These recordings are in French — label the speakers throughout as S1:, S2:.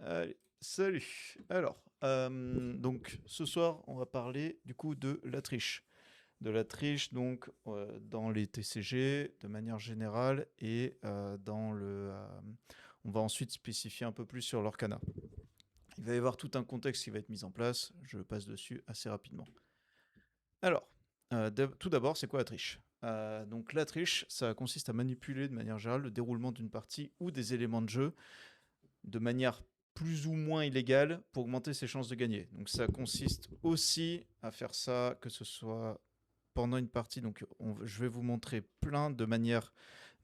S1: Allez, salut. Alors, donc ce soir, on va parler du coup de la triche. De la triche, donc dans les TCG de manière générale et on va ensuite spécifier un peu plus sur l'Orcana. Il va y avoir tout un contexte qui va être mis en place. Je passe dessus assez rapidement. Alors, tout d'abord, c'est quoi la triche? Donc la triche, ça consiste à manipuler de manière générale le déroulement d'une partie ou des éléments de jeu de manière plus ou moins illégale pour augmenter ses chances de gagner. Donc ça consiste aussi à faire ça, que ce soit pendant une partie. Donc je vais vous montrer plein de manières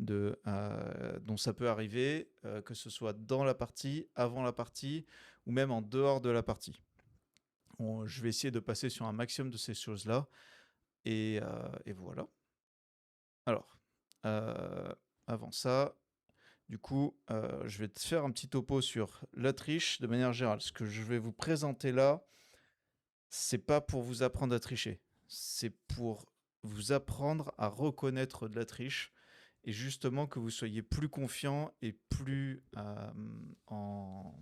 S1: dont ça peut arriver, que ce soit dans la partie, avant la partie, ou même en dehors de la partie. Je vais essayer de passer sur un maximum de ces choses-là. Et voilà. Alors, euh, avant ça, du coup, je vais te faire un petit topo sur la triche de manière générale. Ce que je vais vous présenter là, c'est pas pour vous apprendre à tricher. C'est pour vous apprendre à reconnaître de la triche et justement que vous soyez plus confiant et en,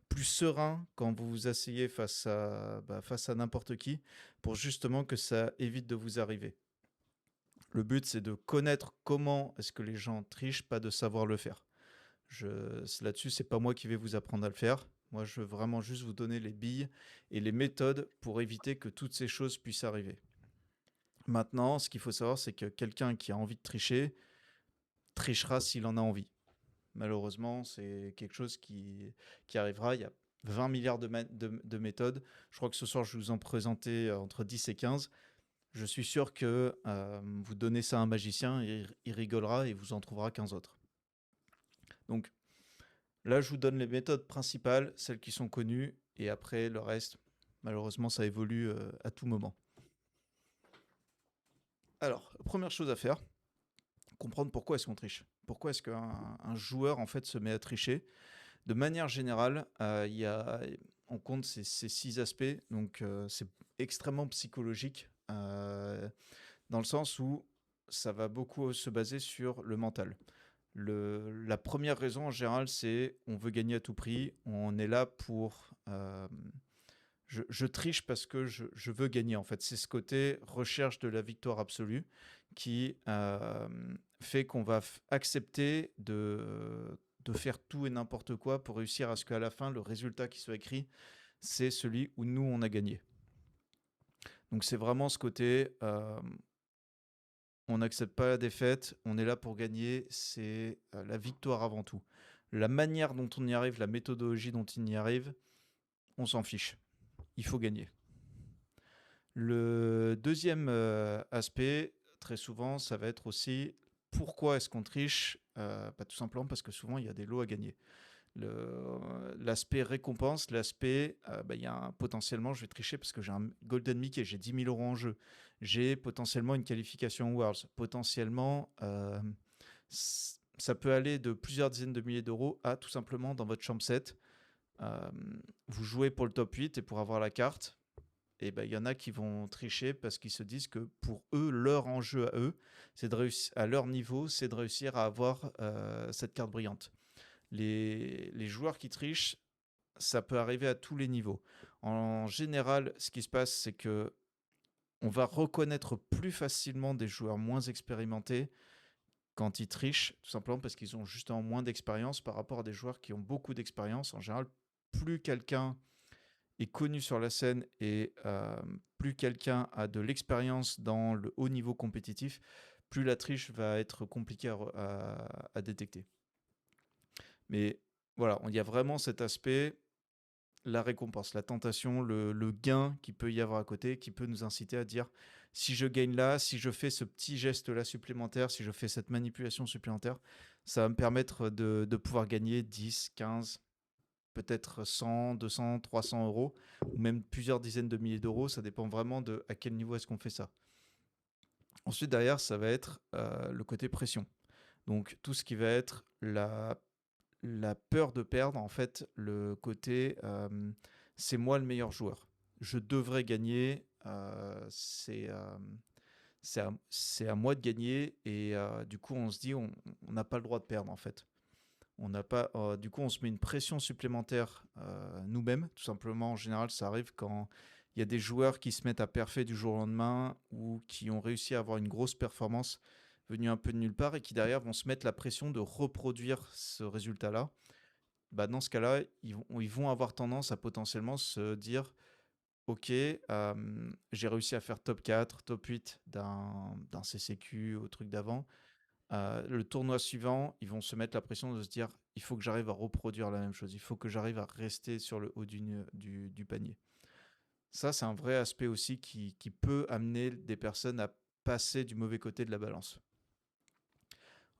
S1: plus serein quand vous vous asseyez face à n'importe qui pour justement que ça évite de vous arriver. Le but, c'est de connaître comment est-ce que les gens trichent, pas de savoir le faire. Là-dessus, c'est pas moi qui vais vous apprendre à le faire. Moi, je veux vraiment juste vous donner les billes et les méthodes pour éviter que toutes ces choses puissent arriver. Maintenant, ce qu'il faut savoir, c'est que quelqu'un qui a envie de tricher, trichera s'il en a envie. Malheureusement, c'est quelque chose qui arrivera. Il y a 20 milliards de méthodes. Je crois que ce soir, je vais vous en présenter entre 10 et 15. Je suis sûr que vous donnez ça à un magicien, il rigolera et vous en trouvera 15 autres. Donc, là, je vous donne les méthodes principales, celles qui sont connues, et après, le reste, malheureusement, ça évolue à tout moment. Alors, première chose à faire, comprendre pourquoi est-ce qu'on triche. Pourquoi est-ce qu'un joueur, en fait, se met à tricher. De manière générale, on compte ces 6 aspects, donc c'est extrêmement psychologique, dans le sens où ça va beaucoup se baser sur le mental. La première raison en général, c'est on veut gagner à tout prix. On est là pour. Je triche parce que je veux gagner. En fait, c'est ce côté recherche de la victoire absolue qui fait qu'on va accepter de faire tout et n'importe quoi pour réussir à ce qu'à la fin, le résultat qui soit écrit, c'est celui où nous, on a gagné. Donc c'est vraiment ce côté, on n'accepte pas la défaite, on est là pour gagner, c'est la victoire avant tout. La manière dont on y arrive, la méthodologie dont on y arrive, on s'en fiche. Il faut gagner. Le deuxième aspect, très souvent, ça va être aussi pourquoi est-ce qu'on triche. Tout simplement parce que souvent, il y a des lots à gagner. L'aspect récompense, il y a potentiellement, je vais tricher parce que j'ai un Golden Mickey, j'ai 10 000 € en jeu. J'ai potentiellement une qualification Worlds. Potentiellement, ça peut aller de plusieurs dizaines de milliers d'euros à tout simplement dans votre champ 7. Vous jouez pour le top 8 et pour avoir la carte, et il y en a qui vont tricher parce qu'ils se disent que pour eux, leur enjeu à eux, c'est de réussir à leur niveau, c'est de réussir à avoir cette carte brillante. Les joueurs qui trichent, ça peut arriver à tous les niveaux. En général, ce qui se passe, c'est que on va reconnaître plus facilement des joueurs moins expérimentés quand ils trichent, tout simplement parce qu'ils ont justement moins d'expérience par rapport à des joueurs qui ont beaucoup d'expérience. En général, plus quelqu'un est connu sur la scène et plus quelqu'un a de l'expérience dans le haut niveau compétitif, plus la triche va être compliquée à détecter. Mais voilà, il y a vraiment cet aspect, la récompense, la tentation, le gain qu'il peut y avoir à côté, qui peut nous inciter à dire, si je gagne là, si je fais ce petit geste-là supplémentaire, si je fais cette manipulation supplémentaire, ça va me permettre de pouvoir gagner 10, 15, peut-être 100, 200, 300 €, ou même plusieurs dizaines de milliers d'euros. Ça dépend vraiment de à quel niveau est-ce qu'on fait ça. Ensuite, derrière, ça va être le côté pression. Donc, tout ce qui va être la peur de perdre, en fait, le côté c'est moi le meilleur joueur. Je devrais gagner, c'est à moi de gagner, et du coup, on se dit on n'a pas le droit de perdre, en fait. On n'a pas, du coup, on se met une pression supplémentaire nous-mêmes. Tout simplement, en général, ça arrive quand il y a des joueurs qui se mettent à parfait du jour au lendemain ou qui ont réussi à avoir une grosse performance venue un peu de nulle part et qui derrière vont se mettre la pression de reproduire ce résultat-là. Bah, dans ce cas-là, ils vont avoir tendance à potentiellement se dire ok, j'ai réussi à faire top 4, top 8 d'un CCQ au truc d'avant. Le tournoi suivant, ils vont se mettre la pression de se dire il faut que j'arrive à reproduire la même chose, il faut que j'arrive à rester sur le haut du panier. Ça, c'est un vrai aspect aussi qui peut amener des personnes à passer du mauvais côté de la balance.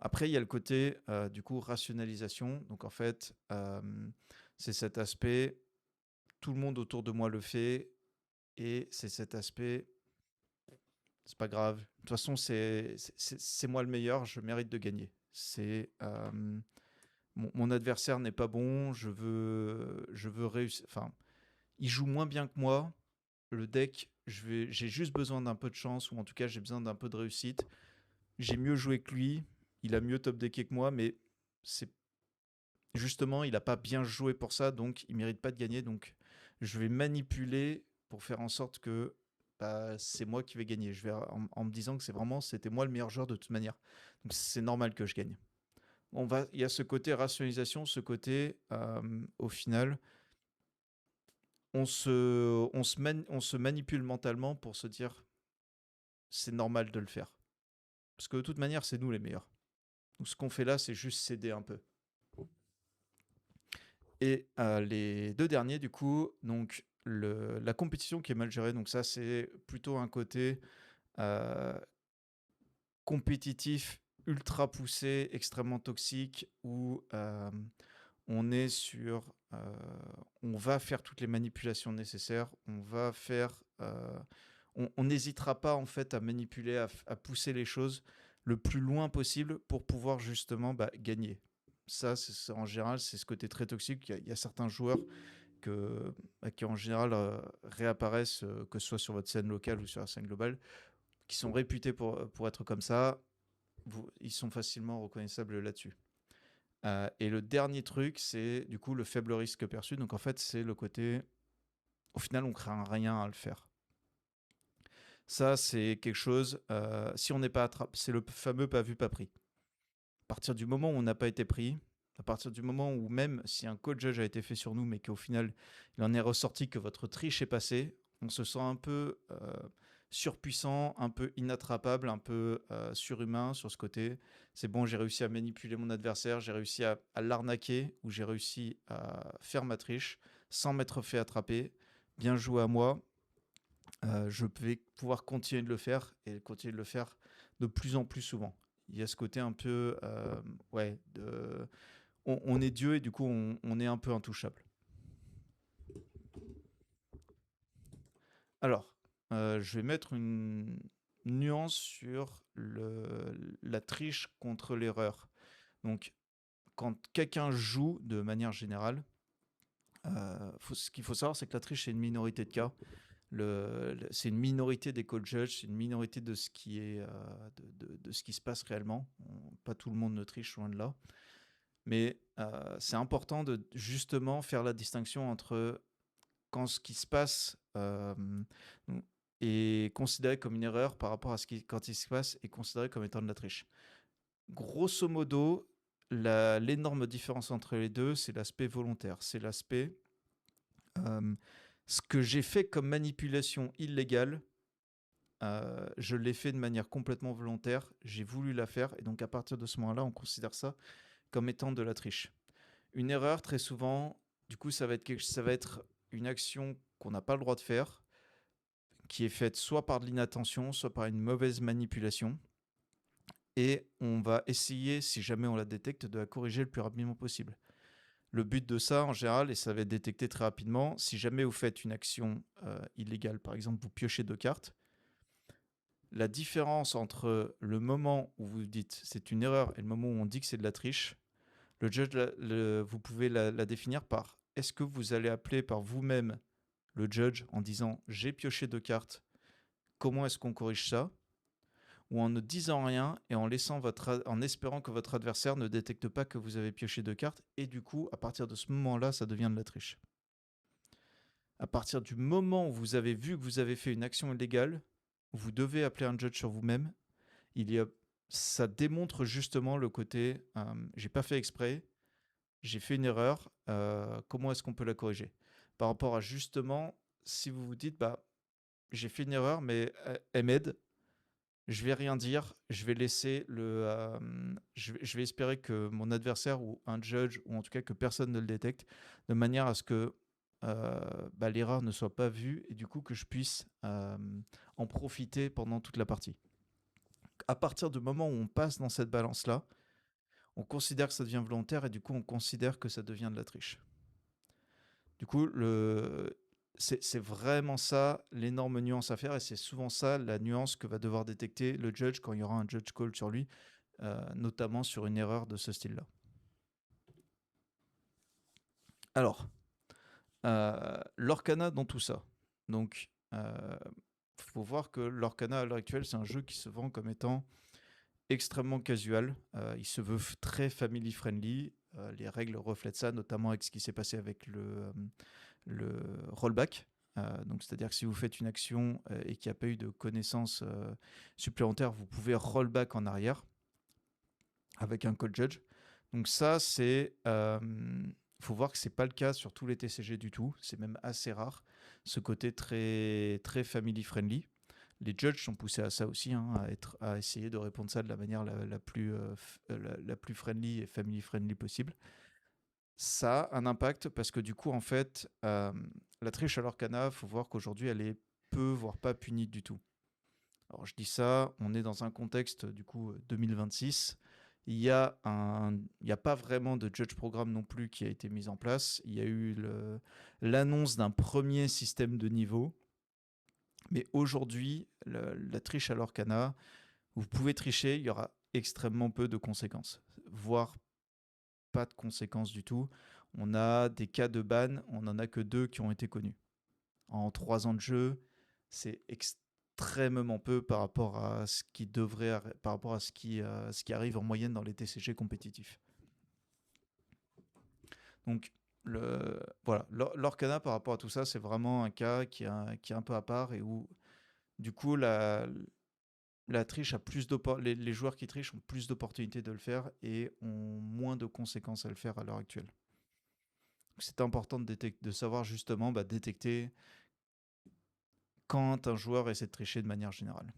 S1: Après, il y a le côté, du coup, rationalisation. Donc, en fait, c'est cet aspect, tout le monde autour de moi le fait, et c'est cet aspect, c'est pas grave. De toute façon, c'est moi le meilleur, je mérite de gagner. C'est mon adversaire n'est pas bon, je veux réussir. Enfin, il joue moins bien que moi. Le deck, j'ai juste besoin d'un peu de chance, ou en tout cas, j'ai besoin d'un peu de réussite. J'ai mieux joué que lui, il a mieux top decké que moi, mais c'est justement, il n'a pas bien joué pour ça, donc il mérite pas de gagner. Donc, je vais manipuler pour faire en sorte que bah, c'est moi qui vais gagner. Je vais en me disant que c'était moi le meilleur joueur de toute manière. Donc, c'est normal que je gagne. Il y a ce côté rationalisation, ce côté, au final, on se manipule mentalement pour se dire c'est normal de le faire. Parce que de toute manière, c'est nous les meilleurs. Donc, ce qu'on fait là, c'est juste céder un peu. Et les deux derniers, du coup, donc la compétition qui est mal gérée, donc ça, c'est plutôt un côté euh, compétitif, ultra poussé, extrêmement toxique, où on est sur. On va faire toutes les manipulations nécessaires, on va faire. On n'hésitera pas en fait à manipuler, à pousser les choses le plus loin possible pour pouvoir justement gagner. Ça, en général, c'est ce côté très toxique. Il y a certains joueurs qui en général réapparaissent, que ce soit sur votre scène locale ou sur la scène globale, qui sont réputés pour être comme ça. Ils sont facilement reconnaissables là-dessus. Et le dernier truc, c'est du coup le faible risque perçu. Donc en fait, c'est le côté, au final, on craint rien à le faire. Ça, c'est quelque chose, si on n'est pas attrapé, c'est le fameux pas vu, pas pris. À partir du moment où on n'a pas été pris, à partir du moment où même si un code judge a été fait sur nous, mais qu'au final, il en est ressorti que votre triche est passée, on se sent un peu surpuissant, un peu inattrapable, un peu surhumain sur ce côté. C'est bon, j'ai réussi à manipuler mon adversaire, j'ai réussi à l'arnaquer, ou j'ai réussi à faire ma triche sans m'être fait attraper. Bien joué à moi. Je vais pouvoir continuer de le faire et continuer de le faire de plus en plus souvent. Il y a ce côté un peu, ouais, on est Dieu et du coup on est un peu intouchable. Alors, je vais mettre une nuance sur la triche contre l'erreur. Donc, quand quelqu'un joue de manière générale, ce qu'il faut savoir, c'est que la triche, c'est une minorité de cas. C'est une minorité des call judges, c'est une minorité de ce qui est de ce qui se passe réellement. Pas tout le monde ne triche, loin de là. Mais c'est important de justement faire la distinction entre quand ce qui se passe est considéré comme une erreur par rapport à quand il se passe est considéré comme étant de la triche. Grosso modo, l'énorme différence entre les deux, c'est l'aspect volontaire. C'est l'aspect ce que j'ai fait comme manipulation illégale, je l'ai fait de manière complètement volontaire, j'ai voulu la faire, et donc à partir de ce moment-là, on considère ça comme étant de la triche. Une erreur, très souvent, du coup, ça va être une action qu'on n'a pas le droit de faire, qui est faite soit par de l'inattention, soit par une mauvaise manipulation, et on va essayer, si jamais on la détecte, de la corriger le plus rapidement possible. Le but de ça, en général, et ça va être détecté très rapidement, si jamais vous faites une action illégale, par exemple, vous piochez 2 cartes, la différence entre le moment où vous dites c'est une erreur et le moment où on dit que c'est de la triche, le judge, vous pouvez la définir par est-ce que vous allez appeler par vous-même le judge en disant j'ai pioché 2 cartes, comment est-ce qu'on corrige ça? ou en ne disant rien et en espérant que votre adversaire ne détecte pas que vous avez pioché 2 cartes. Et du coup, à partir de ce moment-là, ça devient de la triche. À partir du moment où vous avez vu que vous avez fait une action illégale, vous devez appeler un judge sur vous-même. Ça démontre justement le côté j'ai pas fait exprès, j'ai fait une erreur, comment est-ce qu'on peut la corriger? Par rapport à justement, si vous vous dites j'ai fait une erreur, mais elle m'aide, je vais rien dire, je vais laisser je vais espérer que mon adversaire ou un judge, ou en tout cas que personne ne le détecte, de manière à ce que l'erreur ne soit pas vue et du coup que je puisse en profiter pendant toute la partie. À partir du moment où on passe dans cette balance-là, on considère que ça devient volontaire et du coup on considère que ça devient de la triche. Du coup, c'est vraiment ça l'énorme nuance à faire et c'est souvent ça la nuance que va devoir détecter le judge quand il y aura un judge call sur lui, notamment sur une erreur de ce style-là. Alors, l'Orcana dans tout ça. Donc, faut voir que l'Orcana à l'heure actuelle, c'est un jeu qui se vend comme étant extrêmement casual. Il se veut très family friendly. Les règles reflètent ça, notamment avec ce qui s'est passé avec le rollback. Donc, c'est-à-dire que si vous faites une action et qu'il n'y a pas eu de connaissances supplémentaires, vous pouvez rollback en arrière avec un call judge. Donc ça, faut voir que c'est pas le cas sur tous les TCG du tout. C'est même assez rare. Ce côté très très family friendly. Les judges sont poussés à ça aussi, à essayer de répondre ça de la manière la plus friendly et family friendly possible. Ça a un impact parce que du coup, en fait, la triche à l'Orcana, faut voir qu'aujourd'hui, elle est peu, voire pas punie du tout. Alors je dis ça, on est dans un contexte du coup 2026. Il y a pas vraiment de judge programme non plus qui a été mis en place. Il y a eu l'annonce d'un premier système de niveau. Mais aujourd'hui, la triche à l'Orcana, vous pouvez tricher, il y aura extrêmement peu de conséquences, voire pas de conséquences du tout. On a des cas de ban, on n'en a que 2 qui ont été connus. En 3 ans de jeu, c'est extrêmement peu par rapport à ce qui arrive en moyenne dans les TCG compétitifs. Donc voilà, l'Orcana par rapport à tout ça, c'est vraiment un cas qui est un peu à part et où du coup la triche a les joueurs qui trichent ont plus d'opportunités de le faire et ont moins de conséquences à le faire à l'heure actuelle. C'est important de savoir justement détecter quand un joueur essaie de tricher de manière générale.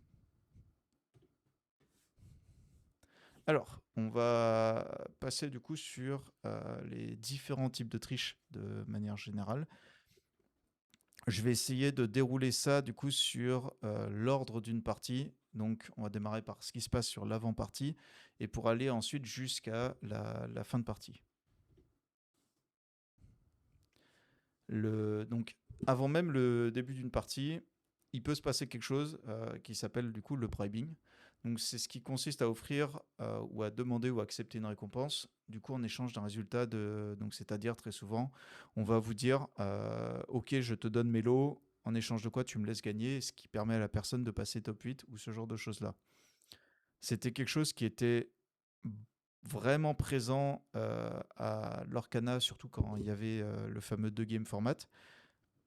S1: Alors, on va passer du coup sur les différents types de triche de manière générale. Je vais essayer de dérouler ça du coup sur l'ordre d'une partie. Donc, on va démarrer par ce qui se passe sur l'avant-partie et pour aller ensuite jusqu'à la fin de partie. Donc, avant même le début d'une partie, il peut se passer quelque chose qui s'appelle du coup le bribing. Donc, c'est ce qui consiste à offrir ou à demander ou accepter une récompense, du coup en échange d'un résultat donc c'est-à-dire très souvent, on va vous dire ok, je te donne mes lots, en échange de quoi tu me laisses gagner, ce qui permet à la personne de passer top 8 ou ce genre de choses-là. C'était quelque chose qui était vraiment présent à l'Orcana, surtout quand il y avait le fameux 2 game format.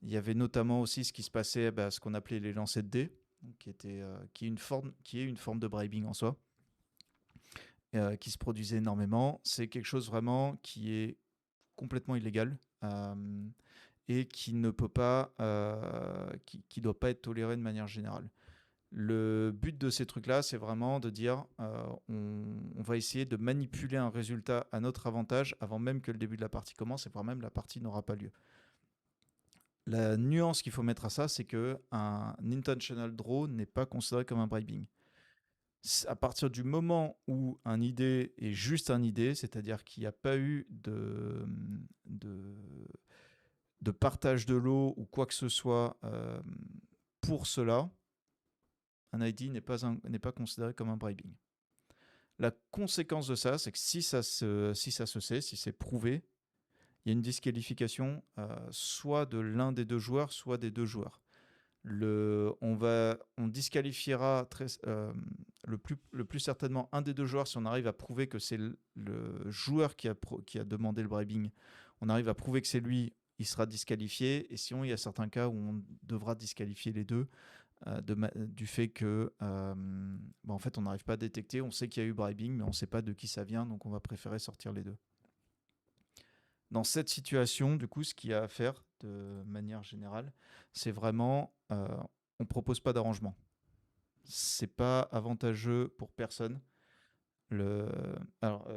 S1: Il y avait notamment aussi ce qui se passait, ce qu'on appelait les lancers de dés, qui est une forme de bribing en soi, qui se produisait énormément. C'est quelque chose vraiment qui est complètement illégal et qui ne peut pas, qui doit pas être toléré de manière générale. Le but de ces trucs-là, c'est vraiment de dire on va essayer de manipuler un résultat à notre avantage avant même que le début de la partie commence et voire même la partie n'aura pas lieu. La nuance qu'il faut mettre à ça, c'est qu'un intentional draw n'est pas considéré comme un bribing. À partir du moment où un idée est juste un idée, c'est-à-dire qu'il n'y a pas eu de partage de lot ou quoi que ce soit pour cela, un ID n'est pas considéré comme un bribing. La conséquence de ça, c'est que si ça se sait, si c'est prouvé, il y a une disqualification soit de l'un des deux joueurs, soit des deux joueurs. On disqualifiera le plus certainement un des deux joueurs, si on arrive à prouver que c'est le joueur qui a demandé le bribing, on arrive à prouver que c'est lui, il sera disqualifié. Et sinon, il y a certains cas où on devra disqualifier les deux du fait que en fait, on n'arrive pas à détecter. On sait qu'il y a eu bribing, mais on ne sait pas de qui ça vient, donc on va préférer sortir les deux. Dans cette situation, du coup, ce qu'il y a à faire de manière générale, c'est vraiment, on propose pas d'arrangement. C'est pas avantageux pour personne. Alors,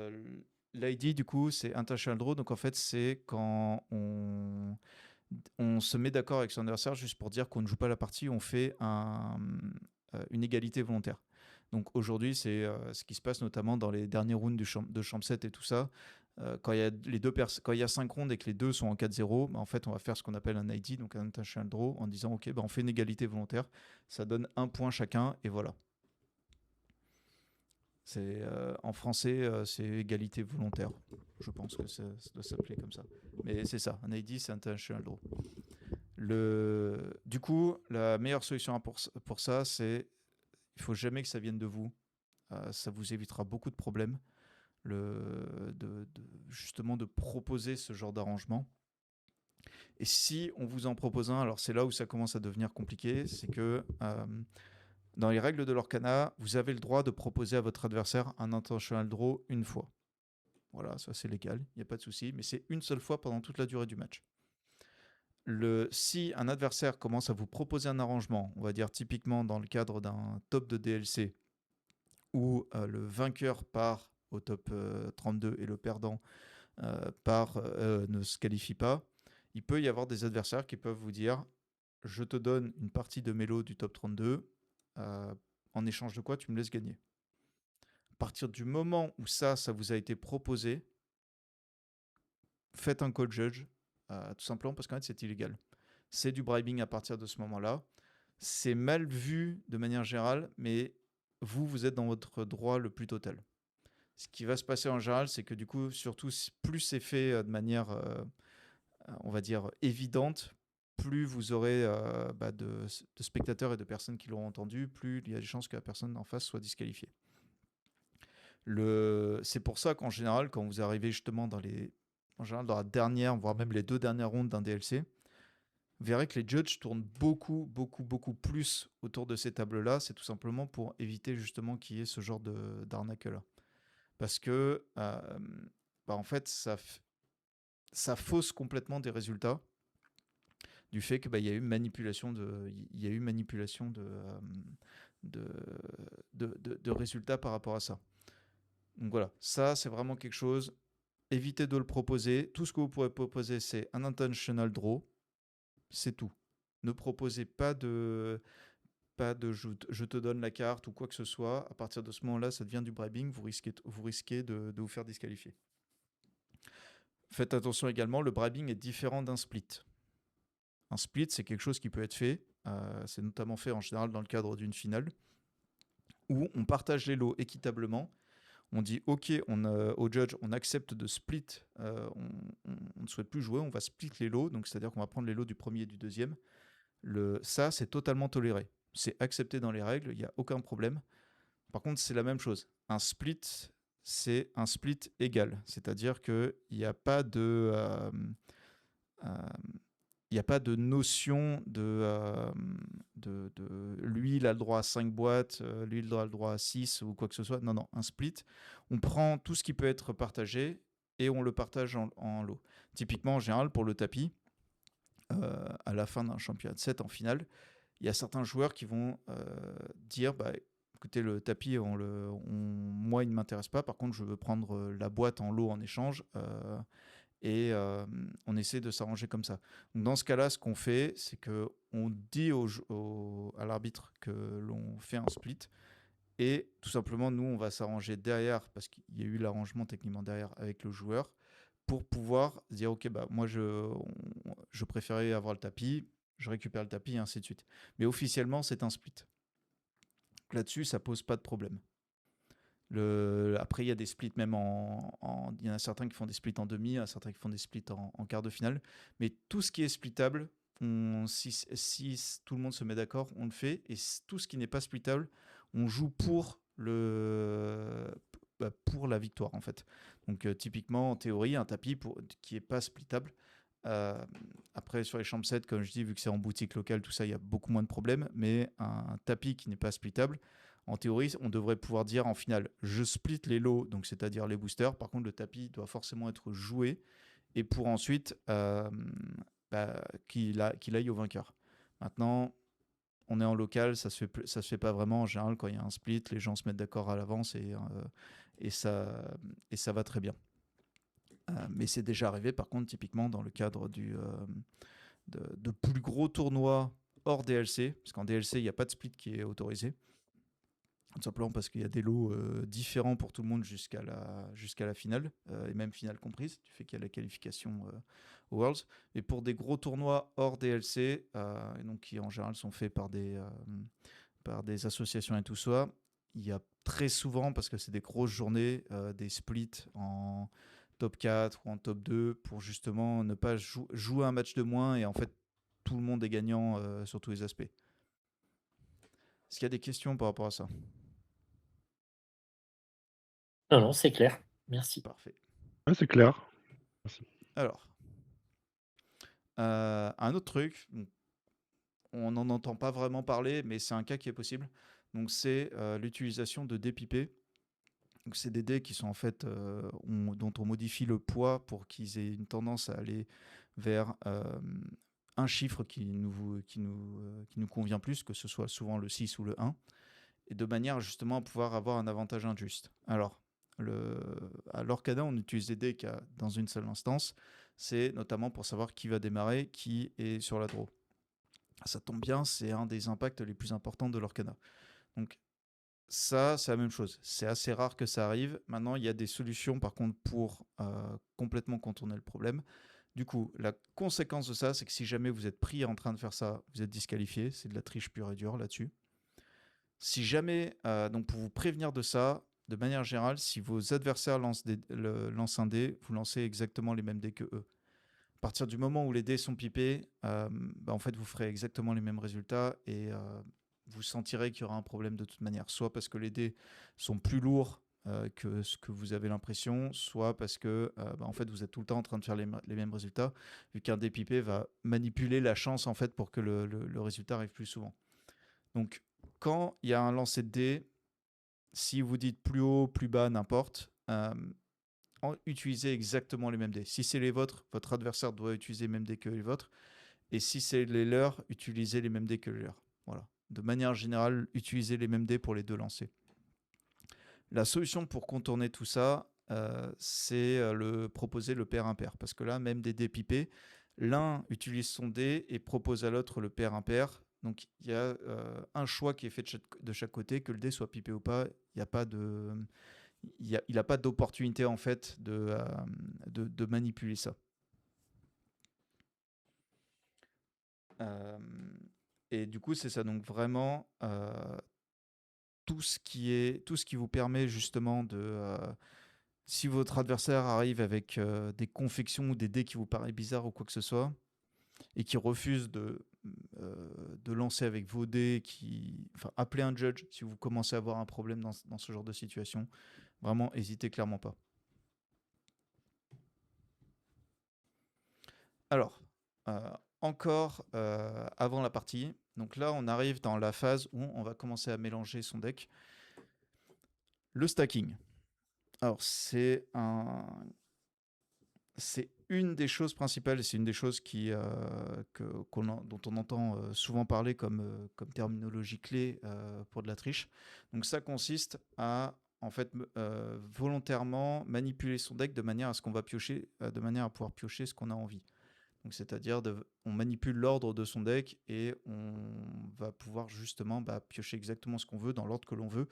S1: l'ID, du coup, c'est intentional draw. Donc, en fait, c'est quand on se met d'accord avec son adversaire juste pour dire qu'on ne joue pas la partie, on fait une égalité volontaire. Donc aujourd'hui, c'est ce qui se passe notamment dans les derniers rounds de champ 7 et tout ça. Quand il y a 5 rounds et que les deux sont en 4-0, en fait, on va faire ce qu'on appelle un ID, donc un intentional draw, en disant ok, on fait une égalité volontaire, ça donne un point chacun et voilà. En français, c'est égalité volontaire. Je pense que ça doit s'appeler comme ça. Mais c'est ça, un ID, c'est intentional draw. Du coup, la meilleure solution pour ça, c'est il ne faut jamais que ça vienne de vous. Ça vous évitera beaucoup de problèmes. Justement de proposer ce genre d'arrangement. Et si on vous en propose un, alors c'est là où ça commence à devenir compliqué, c'est que dans les règles de l'Orcana, vous avez le droit de proposer à votre adversaire un intentional draw une fois. Voilà, ça c'est légal, il n'y a pas de souci, mais c'est une seule fois pendant toute la durée du match. Si un adversaire commence à vous proposer un arrangement, on va dire typiquement dans le cadre d'un top de DLC, où le vainqueur part au top 32 et le perdant ne se qualifie pas, il peut y avoir des adversaires qui peuvent vous dire je te donne une partie de mélo du top 32, en échange de quoi tu me laisses gagner. À partir du moment où ça vous a été proposé, faites un call judge, tout simplement parce qu'en fait c'est illégal. C'est du bribing à partir de ce moment-là. C'est mal vu de manière générale, mais vous êtes dans votre droit le plus total. Ce qui va se passer en général, c'est que du coup, surtout, plus c'est fait de manière, on va dire, évidente, plus vous aurez de spectateurs et de personnes qui l'auront entendu, plus il y a des chances que la personne en face soit disqualifiée. C'est pour ça qu'en général, quand vous arrivez justement dans la dernière, voire même les 2 dernières rondes d'un DLC, vous verrez que les judges tournent beaucoup plus autour de ces tables-là. C'est tout simplement pour éviter justement qu'il y ait ce genre d'arnaque-là. Parce que, en fait, ça fausse complètement des résultats du fait qu'il y a eu manipulation de résultats par rapport à ça. Donc voilà, ça c'est vraiment quelque chose. Évitez de le proposer. Tout ce que vous pourrez proposer, c'est un intentional draw. C'est tout. Ne proposez pas de je te donne la carte ou quoi que ce soit. À partir de ce moment-là, ça devient du bribing. Vous risquez de vous faire disqualifier. Faites attention également, le bribing est différent d'un split. Un split, c'est quelque chose qui peut être fait. C'est notamment fait en général dans le cadre d'une finale où on partage les lots équitablement. On dit OK, au judge, on accepte de split. On ne souhaite plus jouer, on va split les lots. Donc c'est-à-dire qu'on va prendre les lots du premier et du deuxième. Ça, c'est totalement toléré. C'est accepté dans les règles, il n'y a aucun problème. Par contre, c'est la même chose. Un split, c'est un split égal. C'est-à-dire qu'il n'y a pas de... il n'y a pas de notion de lui, il a le droit à 5 boîtes, lui, il a le droit à 6 ou quoi que ce soit. Non, non, un split. On prend tout ce qui peut être partagé et on le partage en lot. Typiquement, en général, pour le tapis, à la fin d'un championnat de 7 en finale, il y a certains joueurs qui vont dire écoutez, le tapis, moi, il ne m'intéresse pas. Par contre, je veux prendre la boîte en lot en échange. Et on essaie de s'arranger comme ça. Donc dans ce cas-là, ce qu'on fait, c'est qu'on dit à l'arbitre que l'on fait un split. Et tout simplement, nous, on va s'arranger derrière, parce qu'il y a eu l'arrangement techniquement derrière avec le joueur, pour pouvoir dire, OK, moi, je préférais avoir le tapis, je récupère le tapis, et ainsi de suite. Mais officiellement, c'est un split. Là-dessus, ça pose pas de problème. Après, il y a des splits même il y en a certains qui font des splits en demi, il y en a certains qui font des splits en quart de finale. Mais tout ce qui est splittable, si tout le monde se met d'accord, on le fait. Et tout ce qui n'est pas splittable, on joue pour pour la victoire en fait. Donc typiquement en théorie un tapis qui est pas splittable. Euh, Après sur les chambres 7 comme je dis vu que c'est en boutique locale tout ça il y a beaucoup moins de problèmes, mais un tapis qui n'est pas splittable en théorie on devrait pouvoir dire en finale je split les lots donc c'est-à-dire les boosters, par contre le tapis doit forcément être joué et pour ensuite qu'il aille au vainqueur. Maintenant on est en local, ça se fait pas vraiment. En général, quand il y a un split, les gens se mettent d'accord à l'avance et, ça, et ça va très bien. Mais c'est déjà arrivé, par contre, typiquement dans le cadre de plus gros tournois hors DLC, parce qu'en DLC, il n'y a pas de split qui est autorisé. Tout simplement parce qu'il y a des lots différents pour tout le monde jusqu'à la finale, et même finale comprise, du fait qu'il y a la qualification aux Worlds. Et pour des gros tournois hors DLC, et donc qui en général sont faits par des associations et tout ça, il y a très souvent, parce que c'est des grosses journées, des splits en top 4 ou en top 2 pour justement ne pas jouer un match de moins et en fait tout le monde est gagnant sur tous les aspects. Est-ce qu'il y a des questions par rapport à ça?
S2: Non, non, c'est clair. Merci.
S1: Parfait.
S3: Ouais, c'est clair. Merci.
S1: Alors, un autre truc, on n'en entend pas vraiment parler, mais c'est un cas qui est possible. Donc, c'est l'utilisation de dés pipés. Donc, c'est des dés qui sont en fait dont on modifie le poids pour qu'ils aient une tendance à aller vers un chiffre qui nous convient plus, que ce soit souvent le 6 ou le 1, et de manière justement à pouvoir avoir un avantage injuste. Alors, à l'Orcana, on utilise des dés dans une seule instance. C'est notamment pour savoir qui va démarrer, qui est sur la draw. Ça tombe bien, c'est un des impacts les plus importants de l'Orcana. Donc ça, c'est la même chose. C'est assez rare que ça arrive. Maintenant, il y a des solutions par contre pour complètement contourner le problème. Du coup, la conséquence de ça, c'est que si jamais vous êtes pris en train de faire ça, vous êtes disqualifié. C'est de la triche pure et dure là-dessus. Si jamais, donc pour vous prévenir de ça, de manière générale, si vos adversaires lancent un dé, vous lancez exactement les mêmes dés que eux. À partir du moment où les dés sont pipés, en fait, vous ferez exactement les mêmes résultats et vous sentirez qu'il y aura un problème de toute manière. Soit parce que les dés sont plus lourds que ce que vous avez l'impression, soit parce que en fait, vous êtes tout le temps en train de faire les mêmes résultats, vu qu'un dé pipé va manipuler la chance en fait, pour que le résultat arrive plus souvent. Donc, quand il y a un lancer de dés, si vous dites plus haut, plus bas, n'importe, utilisez exactement les mêmes dés. Si c'est les vôtres, votre adversaire doit utiliser les mêmes dés que les vôtres. Et si c'est les leurs, utilisez les mêmes dés que les leurs. Voilà. De manière générale, utilisez les mêmes dés pour les deux lancers. La solution pour contourner tout ça, c'est proposer le pair impair. Parce que là, même des dés pipés, l'un utilise son dé et propose à l'autre le pair impair. Donc il y a un choix qui est fait de chaque côté, que le dé soit pipé ou pas. Il n'y a pas de, il n'a pas d'opportunité en fait de manipuler ça. Et du coup, c'est ça. Donc vraiment, tout ce qui vous permet justement si votre adversaire arrive avec des confections ou des dés qui vous paraissent bizarres ou quoi que ce soit, et qui refuse de lancer avec vos dés, appelez un judge si vous commencez à avoir un problème dans ce genre de situation. Vraiment, n'hésitez clairement pas. Alors, encore avant la partie, donc là on arrive dans la phase où on va commencer à mélanger son deck. Le stacking. Alors c'est une des choses principales, c'est une des choses dont on entend souvent parler comme terminologie clé pour de la triche. Donc ça consiste à en fait volontairement manipuler son deck de manière à ce qu'on va piocher, de manière à pouvoir piocher ce qu'on a envie. Donc c'est-à-dire on manipule l'ordre de son deck et on va pouvoir justement piocher exactement ce qu'on veut dans l'ordre que l'on veut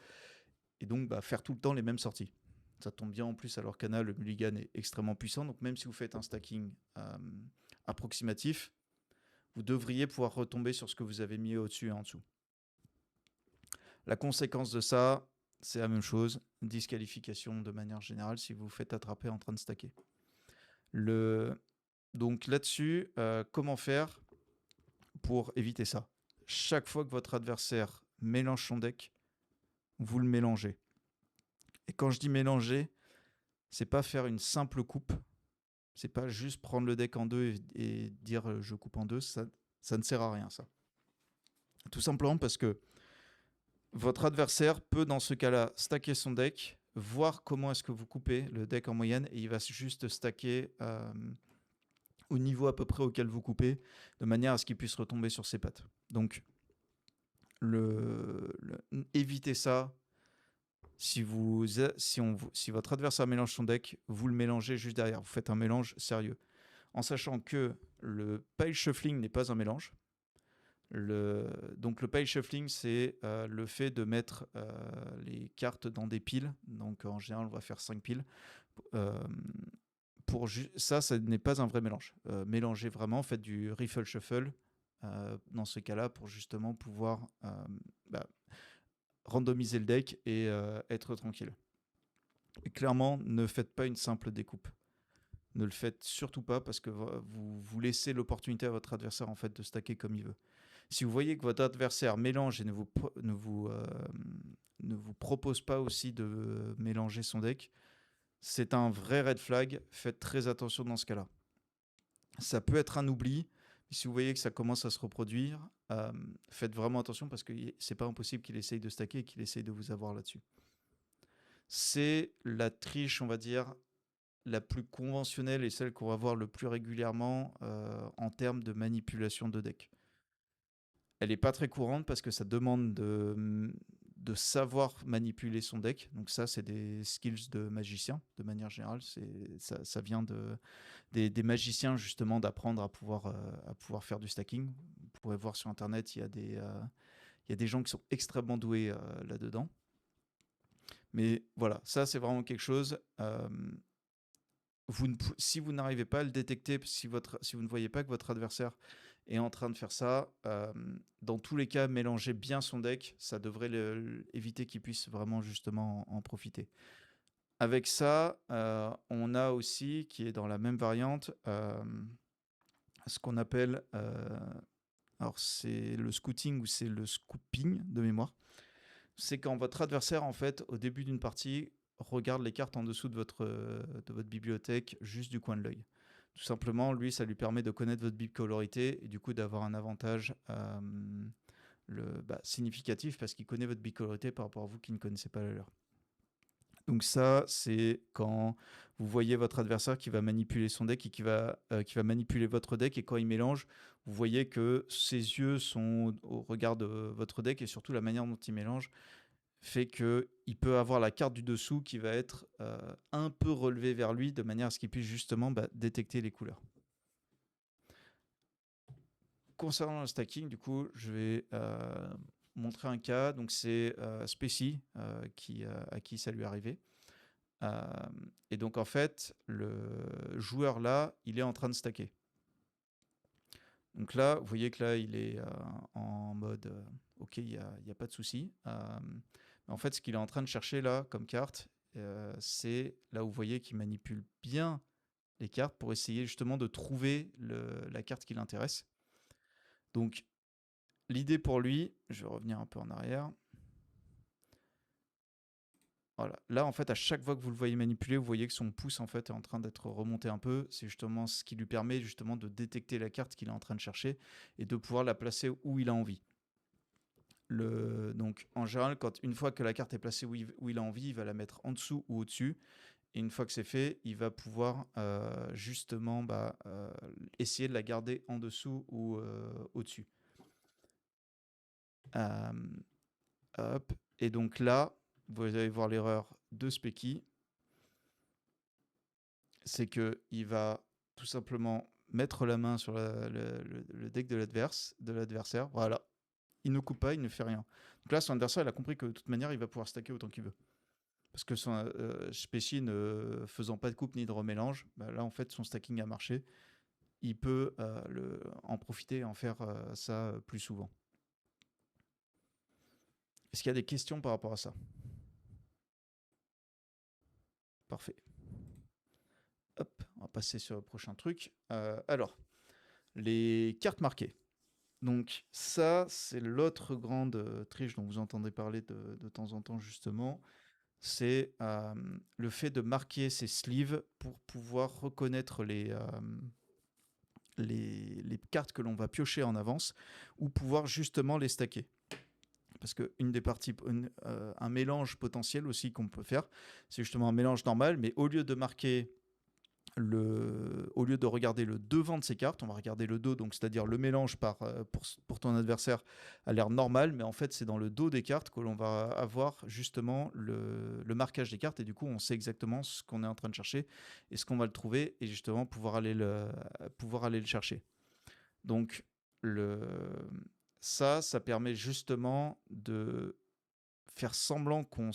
S1: et donc faire tout le temps les mêmes sorties. Ça tombe bien en plus, alors qu'Arcana, le mulligan est extrêmement puissant, donc même si vous faites un stacking approximatif, vous devriez pouvoir retomber sur ce que vous avez mis au-dessus et en dessous. La conséquence de ça, c'est la même chose, disqualification de manière générale si vous vous faites attraper en train de stacker. Donc là-dessus, comment faire pour éviter ça? Chaque fois que votre adversaire mélange son deck, vous le mélangez. Et quand je dis mélanger, c'est pas faire une simple coupe, c'est pas juste prendre le deck en deux et dire je coupe en deux, ça ne sert à rien ça. Tout simplement parce que votre adversaire peut dans ce cas-là stacker son deck, voir comment est-ce que vous coupez le deck en moyenne et il va juste stacker au niveau à peu près auquel vous coupez de manière à ce qu'il puisse retomber sur ses pattes. Donc évitez ça. Si votre adversaire mélange son deck, vous le mélangez juste derrière. Vous faites un mélange sérieux. En sachant que le pile shuffling n'est pas un mélange. Donc le pile shuffling, c'est le fait de mettre les cartes dans des piles. Donc en général, on va faire 5 piles. Ça n'est pas un vrai mélange. Mélangez vraiment, faites du riffle shuffle dans ce cas-là pour justement pouvoir randomiser le deck et être tranquille. Et clairement, ne faites pas une simple découpe. Ne le faites surtout pas parce que vous laissez l'opportunité à votre adversaire en fait de stacker comme il veut. Si vous voyez que votre adversaire mélange et ne vous propose pas aussi de mélanger son deck, c'est un vrai red flag. Faites très attention dans ce cas-là. Ça peut être un oubli. Si vous voyez que ça commence à se reproduire, faites vraiment attention parce que c'est pas impossible qu'il essaye de stacker et qu'il essaye de vous avoir là-dessus. C'est la triche, on va dire, la plus conventionnelle et celle qu'on va voir le plus régulièrement en termes de manipulation de deck. Elle n'est pas très courante parce que ça demande de savoir manipuler son deck. Donc ça, c'est des skills de magicien, de manière générale. Ça vient des magiciens, justement, d'apprendre à pouvoir faire du stacking. Vous pourrez voir sur Internet, il y a des gens qui sont extrêmement doués là-dedans. Mais voilà, ça, c'est vraiment quelque chose... si vous n'arrivez pas à le détecter, si vous ne voyez pas que votre adversaire est en train de faire ça, dans tous les cas, mélangez bien son deck. Ça devrait éviter qu'il puisse vraiment justement en profiter. Avec ça, on a aussi, qui est dans la même variante, ce qu'on appelle... alors c'est le scouting ou c'est le scooping de mémoire. C'est quand votre adversaire, en fait, au début d'une partie, regarde les cartes en dessous de votre bibliothèque juste du coin de l'œil. Tout simplement, lui, ça lui permet de connaître votre bicolorité et du coup d'avoir un avantage significatif parce qu'il connaît votre bicolorité par rapport à vous qui ne connaissez pas la leur. Donc ça, c'est quand vous voyez votre adversaire qui va manipuler son deck et qui va manipuler votre deck, et quand il mélange, vous voyez que ses yeux sont au regard de votre deck et surtout la manière dont il mélange fait qu'il peut avoir la carte du dessous qui va être un peu relevée vers lui de manière à ce qu'il puisse justement détecter les couleurs. Concernant le stacking, du coup, je vais montrer un cas. Donc c'est Spacey à qui ça lui est arrivé. Et donc en fait, le joueur là, il est en train de stacker. Donc là, vous voyez que là, il est en mode ok, il n'y a pas de souci. En fait, ce qu'il est en train de chercher là comme carte, c'est là où vous voyez qu'il manipule bien les cartes pour essayer justement de trouver la carte qui l'intéresse. Donc l'idée pour lui, je vais revenir un peu en arrière. Voilà. Là, en fait, à chaque fois que vous le voyez manipuler, vous voyez que son pouce en fait est en train d'être remonté un peu. C'est justement ce qui lui permet justement de détecter la carte qu'il est en train de chercher et de pouvoir la placer où il a envie. Donc, en général, une fois que la carte est placée où il a envie, il va la mettre en dessous ou au-dessus. Et une fois que c'est fait, il va pouvoir justement essayer de la garder en dessous ou au-dessus. Hop. Et donc là, vous allez voir l'erreur de Specky. C'est qu'il va tout simplement mettre la main sur le deck de l'adversaire. Voilà. Il ne coupe pas, il ne fait rien. Donc là, son adversaire, il a compris que de toute manière, il va pouvoir stacker autant qu'il veut. Parce que son Spécie ne faisant pas de coupe ni de remélange, là, en fait, son stacking a marché. Il peut en profiter et en faire ça plus souvent. Est-ce qu'il y a des questions par rapport à ça? Parfait. Hop, on va passer sur le prochain truc. Alors, les cartes marquées. Donc ça, c'est l'autre grande triche dont vous entendez parler de temps en temps justement, c'est le fait de marquer ses sleeves pour pouvoir reconnaître les cartes que l'on va piocher en avance ou pouvoir justement les stacker. Parce qu'une des parties, un mélange potentiel aussi qu'on peut faire, c'est justement un mélange normal, mais au lieu de marquer au lieu de regarder le devant de ces cartes, on va regarder le dos, donc c'est-à-dire le mélange pour ton adversaire a l'air normal, mais en fait c'est dans le dos des cartes que l'on va avoir justement le marquage des cartes, et du coup on sait exactement ce qu'on est en train de chercher et ce qu'on va le trouver, et justement pouvoir aller le chercher. Donc le, ça permet justement de faire semblant qu'on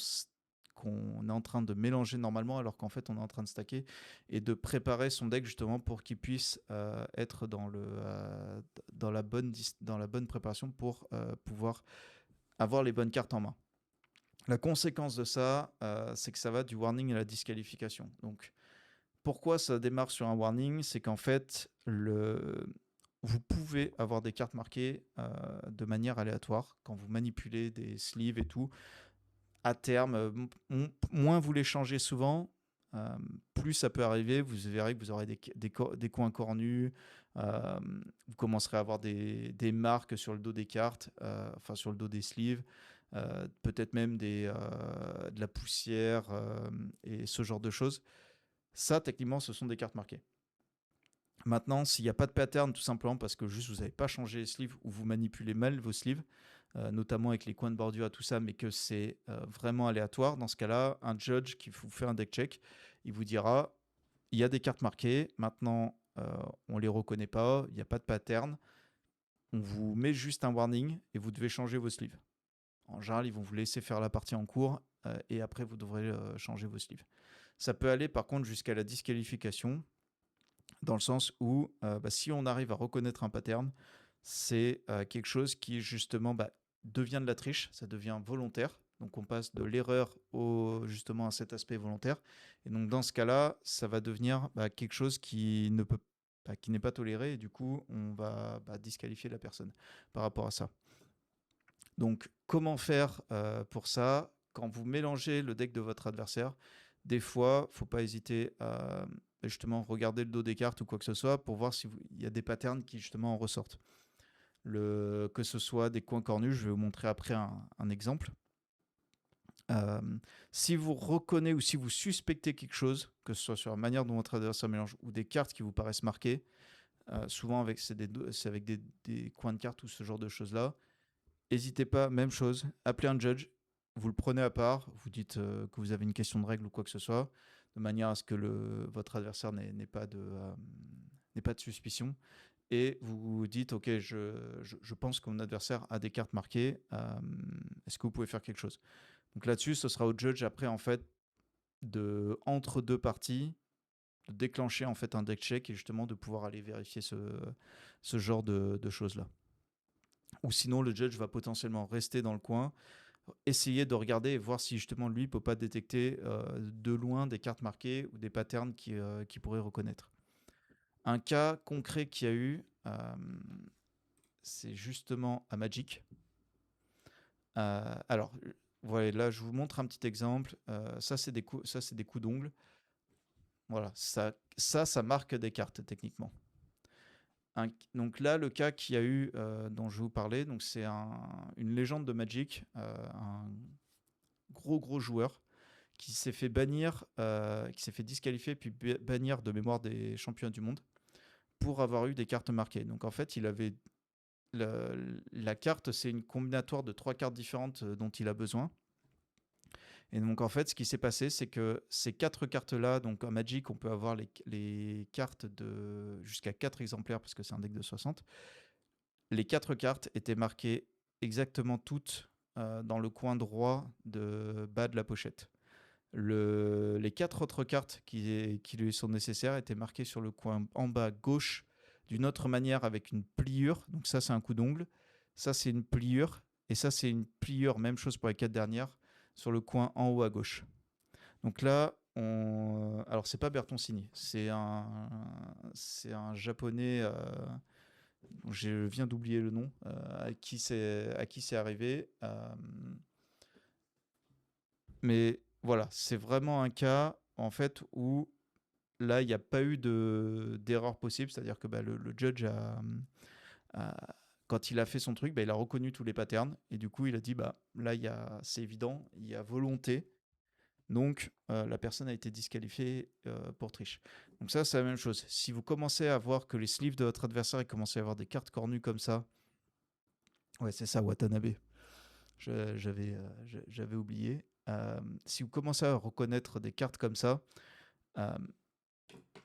S1: est en train de mélanger normalement alors qu'en fait on est en train de stacker, et de préparer son deck justement pour qu'il puisse être dans la bonne préparation pour pouvoir avoir les bonnes cartes en main. La conséquence de ça, c'est que ça va du warning à la disqualification. Donc pourquoi ça démarre sur un warning? C'est qu'en fait, vous pouvez avoir des cartes marquées de manière aléatoire quand vous manipulez des sleeves et tout. À terme, moins vous les changez souvent, plus ça peut arriver. Vous verrez que vous aurez des coins cornus, vous commencerez à avoir des marques sur le dos des cartes, enfin sur le dos des sleeves, peut-être même de la poussière et ce genre de choses. Ça, techniquement, ce sont des cartes marquées. Maintenant, s'il n'y a pas de pattern, tout simplement parce que juste vous n'avez pas changé les sleeves ou vous manipulez mal vos sleeves, notamment avec les coins de bordure et tout ça, mais que c'est vraiment aléatoire, dans ce cas-là, un judge qui vous fait un deck check, il vous dira, il y a des cartes marquées, maintenant on ne les reconnaît pas, il n'y a pas de pattern, on vous met juste un warning et vous devez changer vos sleeves. En général, ils vont vous laisser faire la partie en cours et après vous devrez changer vos sleeves. Ça peut aller par contre jusqu'à la disqualification, dans le sens où si on arrive à reconnaître un pattern, c'est quelque chose qui justement devient de la triche, ça devient volontaire. Donc on passe de l'erreur justement à cet aspect volontaire. Et donc dans ce cas-là, ça va devenir quelque chose qui n'est pas toléré, et du coup on va disqualifier la personne par rapport à ça. Donc comment faire pour ça? Quand vous mélangez le deck de votre adversaire, des fois, il ne faut pas hésiter à justement regarder le dos des cartes ou quoi que ce soit pour voir s'il y a des patterns qui justement en ressortent. Que ce soit des coins cornus, je vais vous montrer après un exemple. Si vous reconnaissez ou si vous suspectez quelque chose, que ce soit sur la manière dont votre adversaire mélange ou des cartes qui vous paraissent marquées, souvent c'est avec des coins de cartes ou ce genre de choses-là, n'hésitez pas, même chose, appelez un judge, vous le prenez à part, vous dites que vous avez une question de règle ou quoi que ce soit, de manière à ce que votre adversaire n'ait pas de suspicion, et vous dites ok, je pense que mon adversaire a des cartes marquées, est-ce que vous pouvez faire quelque chose? Donc là-dessus, ce sera au judge après en fait entre deux parties, de déclencher en fait un deck check et justement de pouvoir aller vérifier ce genre de choses-là. Ou sinon, le judge va potentiellement rester dans le coin, essayer de regarder et voir si justement lui ne peut pas détecter de loin des cartes marquées ou des patterns qu'il pourrait reconnaître. Un cas concret qu'il y a eu, c'est justement à Magic. Alors, voilà, là je vous montre un petit exemple. Ça c'est des coups d'ongles. Voilà, ça marque des cartes techniquement. Donc là, le cas qu'il y a eu dont je vais vous parler, donc c'est une légende de Magic, un gros joueur qui s'est fait bannir, qui s'est fait disqualifier puis bannir de mémoire des championnats du monde pour avoir eu des cartes marquées. Donc en fait, il avait la carte, c'est une combinatoire de 3 cartes différentes dont il a besoin. Et donc en fait, ce qui s'est passé, c'est que ces 4 cartes-là, donc en Magic, on peut avoir les cartes de jusqu'à 4 exemplaires parce que c'est un deck de 60. Les 4 cartes étaient marquées exactement toutes dans le coin droit bas de la pochette. Les 4 autres cartes qui lui sont nécessaires étaient marquées sur le coin en bas gauche d'une autre manière avec une pliure. Donc ça, c'est un coup d'ongle. Ça, c'est une pliure. Et ça, c'est une pliure, même chose pour les 4 dernières, sur le coin en haut à gauche. Donc là, alors c'est pas Bertoncini, c'est un japonais je viens d'oublier le nom, à qui c'est arrivé. Mais voilà, c'est vraiment un cas en fait où là, il n'y a pas eu d'erreur possible. C'est-à-dire que le judge quand il a fait son truc, il a reconnu tous les patterns et du coup, il a dit là, c'est évident, il y a volonté. Donc, la personne a été disqualifiée pour triche. Donc ça, c'est la même chose. Si vous commencez à voir que les sleeves de votre adversaire commencent à avoir des cartes cornues comme ça, ouais, c'est ça, Watanabe. J'avais oublié. Si vous commencez à reconnaître des cartes comme ça,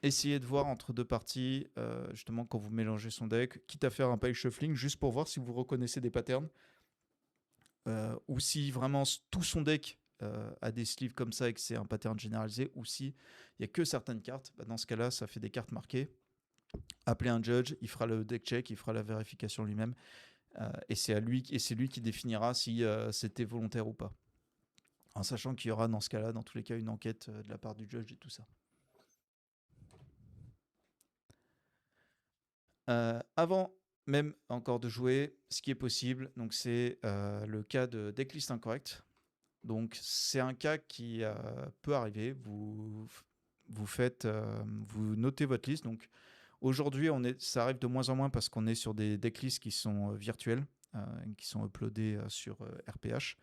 S1: essayez de voir entre deux parties, justement, quand vous mélangez son deck, quitte à faire un pile shuffling, juste pour voir si vous reconnaissez des patterns, ou si vraiment tout son deck a des sleeves comme ça et que c'est un pattern généralisé, ou si il n'y a que certaines cartes. Dans ce cas-là, ça fait des cartes marquées. Appelez un judge, il fera le deck check, il fera la vérification lui-même, et c'est lui qui définira si c'était volontaire ou pas. En sachant qu'il y aura dans ce cas-là, dans tous les cas, une enquête de la part du judge et tout ça. Avant même encore de jouer, ce qui est possible, donc c'est le cas de decklist incorrect. Donc c'est un cas qui peut arriver. Vous notez votre liste. Donc aujourd'hui, ça arrive de moins en moins parce qu'on est sur des decklists qui sont virtuels, qui sont uploadés sur RPH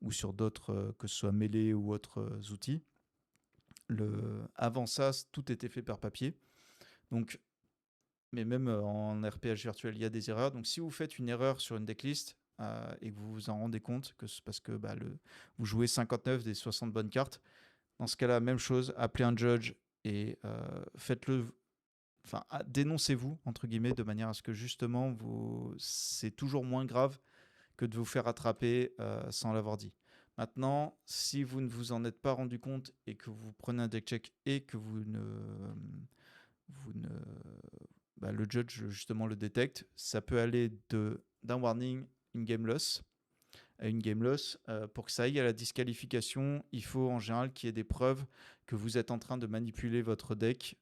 S1: ou sur d'autres, que ce soit Melee ou autres outils. Avant ça, tout était fait par papier. Donc, mais même en RPH virtuel, il y a des erreurs. Donc si vous faites une erreur sur une decklist et que vous vous en rendez compte, que c'est parce que vous jouez 59 des 60 bonnes cartes, dans ce cas-là, même chose, appelez un judge et faites-le. Enfin, dénoncez-vous, entre guillemets, de manière à ce que justement, c'est toujours moins grave que de vous faire attraper sans l'avoir dit. Maintenant, si vous ne vous en êtes pas rendu compte et que vous prenez un deck check et que le judge justement le détecte, ça peut aller d'un warning, une game loss, à une game loss. Pour que ça aille à la disqualification, il faut en général qu'il y ait des preuves que vous êtes en train de manipuler votre deck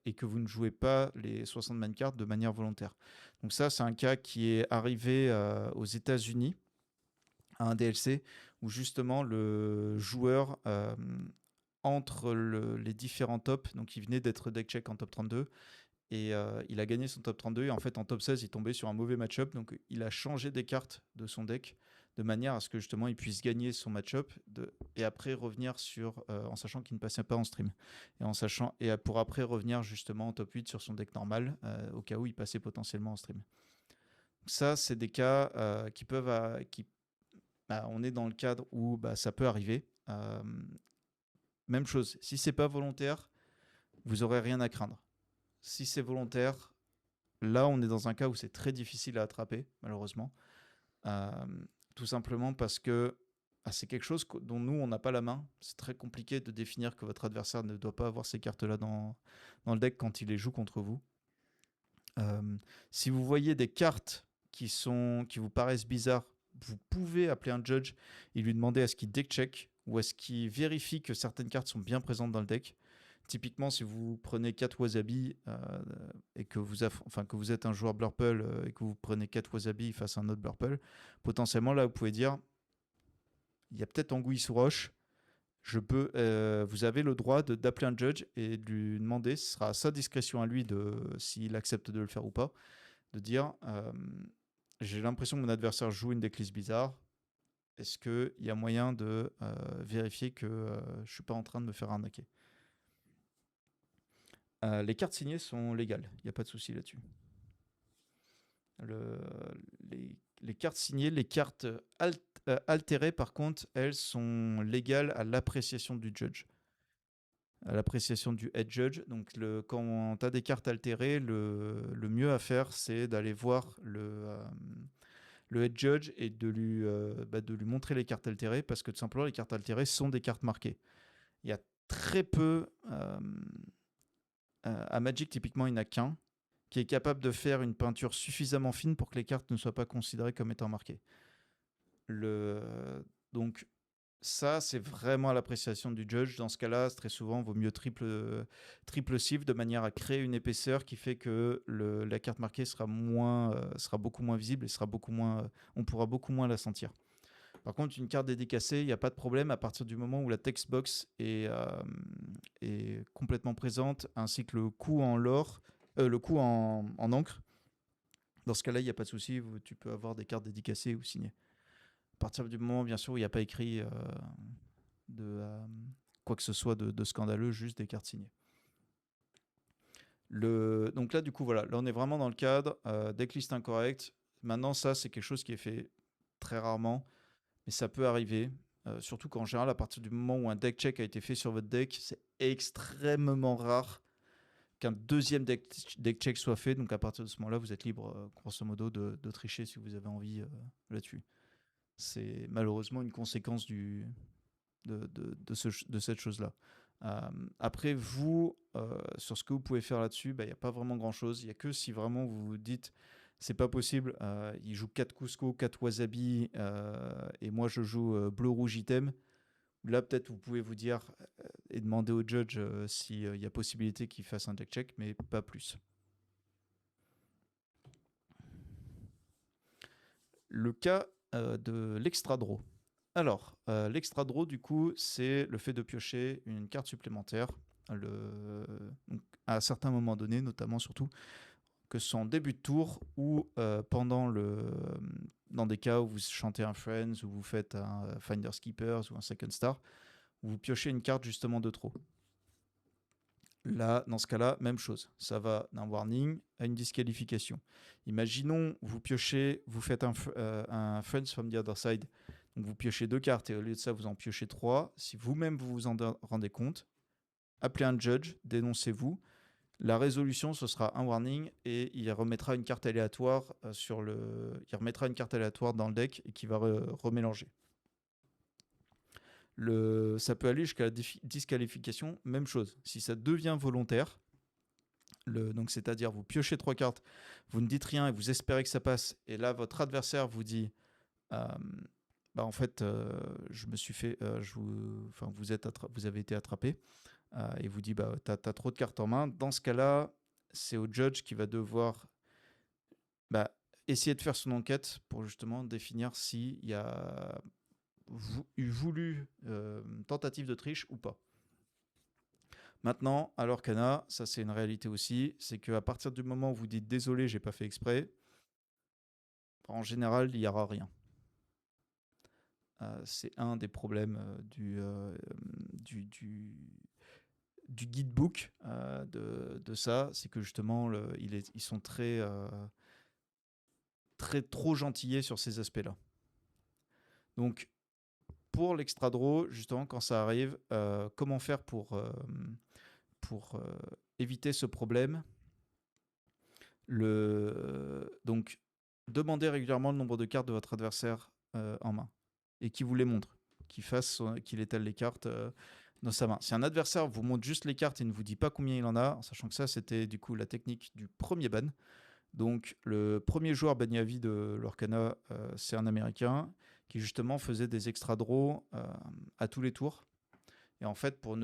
S1: et que vous ne jouez pas les 60 main cards de manière volontaire. Donc ça, c'est un cas qui est arrivé aux États-Unis à un DLC où justement le joueur entre les différents tops, donc il venait d'être deck check en top 32 et il a gagné son top 32 et en fait en top 16 il tombait sur un mauvais match-up, donc il a changé des cartes de son deck de manière à ce que justement il puisse gagner son match-up et après revenir en sachant qu'il ne passait pas en stream et pour après revenir justement en top 8 sur son deck normal au cas où il passait potentiellement en stream. Ça, c'est des cas qui peuvent on est dans le cadre où ça peut arriver. Même chose, si c'est pas volontaire, vous aurez rien à craindre. Si c'est volontaire, là on est dans un cas où c'est très difficile à attraper, malheureusement. Tout simplement parce que c'est quelque chose dont nous on n'a pas la main. C'est très compliqué de définir que votre adversaire ne doit pas avoir ces cartes-là dans le deck quand il les joue contre vous. Si vous voyez des cartes qui vous paraissent bizarres, vous pouvez appeler un judge et lui demander à ce qu'il deck check ou à ce qu'il vérifie que certaines cartes sont bien présentes dans le deck. Typiquement, si vous prenez 4 Wasabi et que vous êtes un joueur Blurple et que vous prenez 4 Wasabi face à un autre Blurple, potentiellement là vous pouvez dire il y a peut-être anguille sous roche. Vous avez le droit d'appeler un judge et de lui demander, ce sera à sa discrétion à lui s'il accepte de le faire ou pas, de dire j'ai l'impression que mon adversaire joue une decklist bizarre. Est-ce qu'il y a moyen de vérifier que je ne suis pas en train de me faire arnaquer? Les cartes signées sont légales, il n'y a pas de souci là-dessus. Les cartes signées, les cartes altérées, par contre, elles sont légales à l'appréciation du judge. À l'appréciation du head judge. Donc, quand tu as des cartes altérées, le mieux à faire, c'est d'aller voir le head judge et de lui montrer les cartes altérées parce que tout simplement, les cartes altérées sont des cartes marquées. Il y a très peu. À Magic, typiquement, il n'y en a qu'un qui est capable de faire une peinture suffisamment fine pour que les cartes ne soient pas considérées comme étant marquées. Donc, Ça, c'est vraiment à l'appréciation du judge. Dans ce cas-là, très souvent, il vaut mieux triple sieve de manière à créer une épaisseur qui fait que la carte marquée sera beaucoup moins visible et on pourra beaucoup moins la sentir. Par contre, une carte dédicacée, il n'y a pas de problème à partir du moment où la text box est complètement présente, ainsi que le coup en le coup en encre. Dans ce cas-là, il n'y a pas de souci, tu peux avoir des cartes dédicacées ou signées. À partir du moment, bien sûr, où il n'y a pas écrit de quoi que ce soit de scandaleux, juste des cartes signées. Donc là, du coup, voilà, là on est vraiment dans le cadre decklist incorrect. Maintenant, ça, c'est quelque chose qui est fait très rarement, mais ça peut arriver. Surtout qu'en général, à partir du moment où un deck check a été fait sur votre deck, c'est extrêmement rare qu'un deuxième deck check soit fait. Donc à partir de ce moment-là, vous êtes libre, grosso modo, de tricher si vous avez envie là-dessus. C'est malheureusement une conséquence de cette chose-là. Après, vous, sur ce que vous pouvez faire là-dessus, il n'y a pas vraiment grand-chose. Il n'y a que si vraiment vous vous dites c'est pas possible, il joue 4 Cusco, 4 Wasabi, et moi je joue bleu, rouge, item. Là, peut-être vous pouvez vous dire et demander au judge s'il y a possibilité qu'il fasse un deck check, mais pas plus. Le cas de l'extra draw. Alors, l'extra draw, du coup, c'est le fait de piocher une carte supplémentaire donc, à certains moments donnés, notamment surtout que ce soit en début de tour ou dans des cas où vous chantez un Friends ou vous faites un Finders Keepers ou un Second Star, où vous piochez une carte justement de trop. Là, dans ce cas-là, même chose. Ça va d'un warning à une disqualification. Imaginons, vous faites un Friends from the Other Side. Donc vous piochez 2 cartes et au lieu de ça, vous en piochez 3. Si vous-même vous vous en rendez compte, appelez un judge, dénoncez-vous. La résolution, ce sera un warning et il remettra une carte aléatoire il remettra une carte aléatoire dans le deck et qui va remélanger. Ça peut aller jusqu'à la disqualification, même chose. Si ça devient volontaire, donc c'est-à-dire vous piochez 3 cartes, vous ne dites rien et vous espérez que ça passe, et là votre adversaire vous dit en fait je me suis fait vous avez été attrapé, et vous dit t'as trop de cartes en main. Dans ce cas-là, c'est au judge qui va devoir essayer de faire son enquête pour justement définir s'il y a voulu tentative de triche ou pas. Maintenant, à l'Orcana, ça c'est une réalité aussi, c'est qu'à partir du moment où vous dites désolé, j'ai pas fait exprès, en général, il n'y aura rien. C'est un des problèmes du guidebook de ça, c'est que justement, ils sont trop gentillés sur ces aspects-là. Donc, pour l'extra draw, justement, quand ça arrive, comment faire pour éviter ce problème? Donc, demandez régulièrement le nombre de cartes de votre adversaire en main et qu'il vous les montre, qu'il étale les cartes dans sa main. Si un adversaire vous montre juste les cartes et ne vous dit pas combien il en a, en sachant que ça, c'était du coup la technique du premier ban. Donc, le premier joueur banni à vie de l'Orcana, c'est un Américain qui justement faisait des extra draws à tous les tours. Et en fait, pour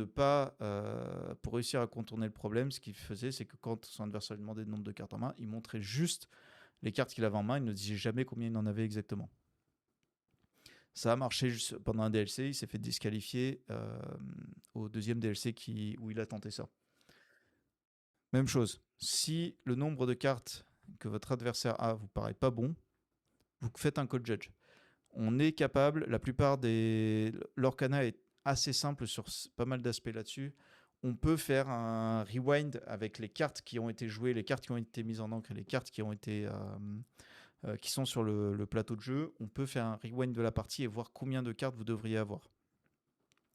S1: réussir à contourner le problème, ce qu'il faisait, c'est que quand son adversaire lui demandait le nombre de cartes en main, il montrait juste les cartes qu'il avait en main, il ne disait jamais combien il en avait exactement. Ça a marché juste pendant un DLC, il s'est fait disqualifier au deuxième DLC où il a tenté ça. Même chose, si le nombre de cartes que votre adversaire a vous paraît pas bon, vous faites un call judge. On est capable, l'Orcana est assez simple sur pas mal d'aspects là-dessus. On peut faire un rewind avec les cartes qui ont été jouées, les cartes qui ont été mises en encre et les cartes qui sont sur le plateau de jeu. On peut faire un rewind de la partie et voir combien de cartes vous devriez avoir.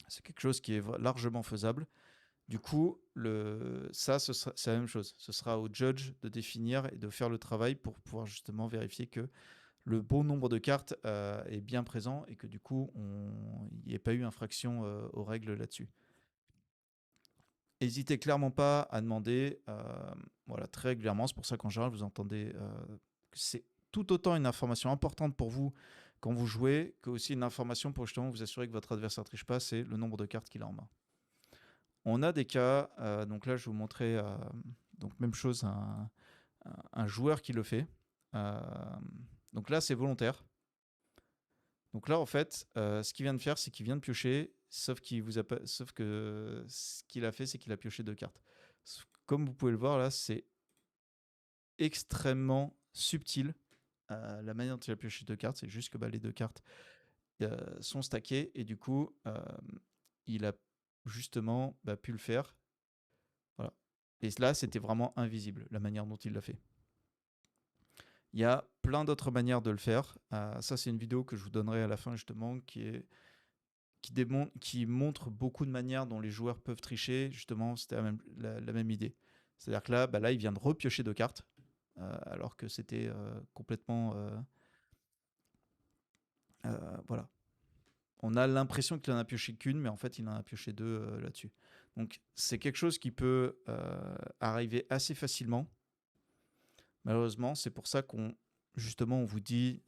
S1: C'est quelque chose qui est largement faisable. Du coup, c'est la même chose. Ce sera au judge de définir et de faire le travail pour pouvoir justement vérifier que le bon nombre de cartes est bien présent et que du coup, il n'y ait pas eu infraction aux règles là-dessus. N'hésitez clairement pas à demander très régulièrement. C'est pour ça qu'en général, vous entendez que c'est tout autant une information importante pour vous quand vous jouez, que aussi une information pour justement vous assurer que votre adversaire ne triche pas, c'est le nombre de cartes qu'il a en main. On a des cas, donc là je vais vous montrer, donc même chose, un joueur qui le fait. Donc là c'est volontaire. Donc là en fait, ce qu'il vient de faire, c'est qu'il vient de piocher, sauf que ce qu'il a fait, c'est qu'il a pioché 2 cartes. Comme vous pouvez le voir là, c'est extrêmement subtil. La manière dont il a pioché 2 cartes, c'est juste que les 2 cartes sont stackées et du coup, il a justement pu le faire. Voilà. Et là, c'était vraiment invisible, la manière dont il l'a fait. Il y a plein d'autres manières de le faire. Ça, c'est une vidéo que je vous donnerai à la fin, justement, qui montre beaucoup de manières dont les joueurs peuvent tricher. Justement, c'était la même idée. C'est-à-dire que là, il vient de repiocher 2 cartes, alors que c'était complètement... voilà. On a l'impression qu'il en a pioché qu'une, mais en fait, il en a pioché 2 là-dessus. Donc, c'est quelque chose qui peut arriver assez facilement. Malheureusement, c'est pour ça qu'on vous dit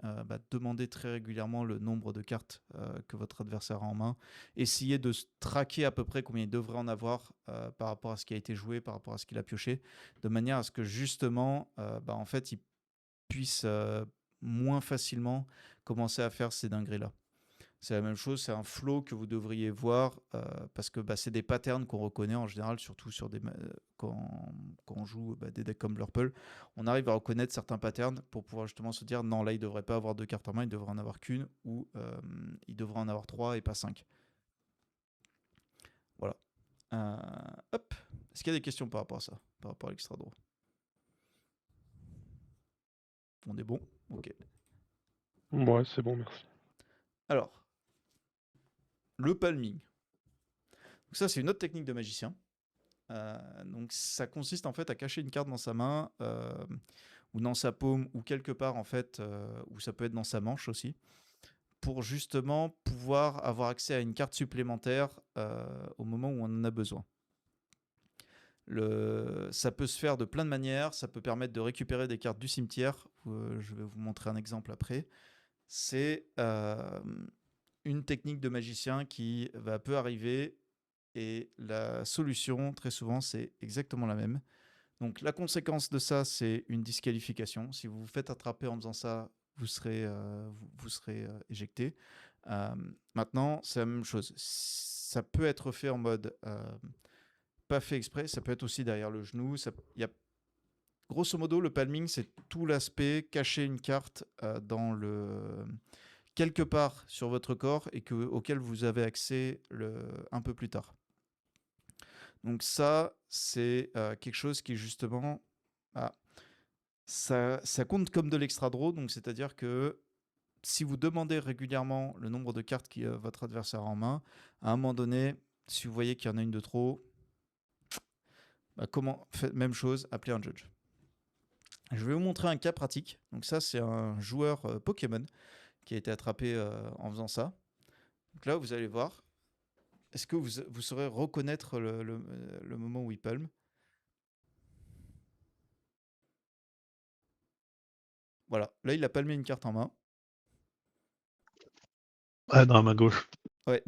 S1: demandez très régulièrement le nombre de cartes que votre adversaire a en main. Essayez de traquer à peu près combien il devrait en avoir par rapport à ce qui a été joué, par rapport à ce qu'il a pioché, de manière à ce que justement, en fait, il puisse moins facilement commencer à faire ces dingueries-là. C'est la même chose, c'est un flow que vous devriez voir parce que c'est des patterns qu'on reconnaît en général, surtout sur quand on joue des decks comme Blurple. On arrive à reconnaître certains patterns pour pouvoir justement se dire non, là il ne devrait pas avoir 2 cartes en main, il devrait en avoir qu'une ou il devrait en avoir 3 et pas 5. Voilà. Hop. Est-ce qu'il y a des questions par rapport à ça, par rapport à l'extra draw? On est bon? Ok.
S3: Ouais, c'est bon, merci.
S1: Alors, le palming. Donc ça, c'est une autre technique de magicien. Donc ça consiste en fait à cacher une carte dans sa main ou dans sa paume ou quelque part en fait, ou ça peut être dans sa manche aussi, pour justement pouvoir avoir accès à une carte supplémentaire au moment où on en a besoin. Ça peut se faire de plein de manières, ça peut permettre de récupérer des cartes du cimetière, je vais vous montrer un exemple après. C'est une technique de magicien qui peut arriver et la solution très souvent c'est exactement la même. Donc la conséquence de ça, c'est une disqualification. Si vous vous faites attraper en faisant ça, vous serez éjecté. Maintenant, c'est la même chose. Ça peut être fait en mode pas fait exprès, ça peut être aussi derrière le genou. Grosso modo, le palming, c'est tout l'aspect cacher une carte quelque part sur votre corps et auquel vous avez accès un peu plus tard. Donc c'est quelque chose qui justement... ça compte comme de l'extra draw, donc c'est-à-dire que si vous demandez régulièrement le nombre de cartes que votre adversaire a en main, à un moment donné, si vous voyez qu'il y en a une de trop, faites même chose, appelez un judge. Je vais vous montrer un cas pratique. Donc ça, c'est un joueur Pokémon qui a été attrapé en faisant ça. Donc là, vous allez voir. Est-ce que vous saurez reconnaître le moment où il palme? Voilà. Là, il a palmé une carte en main.
S3: Ouais, dans la main gauche.
S1: Ouais.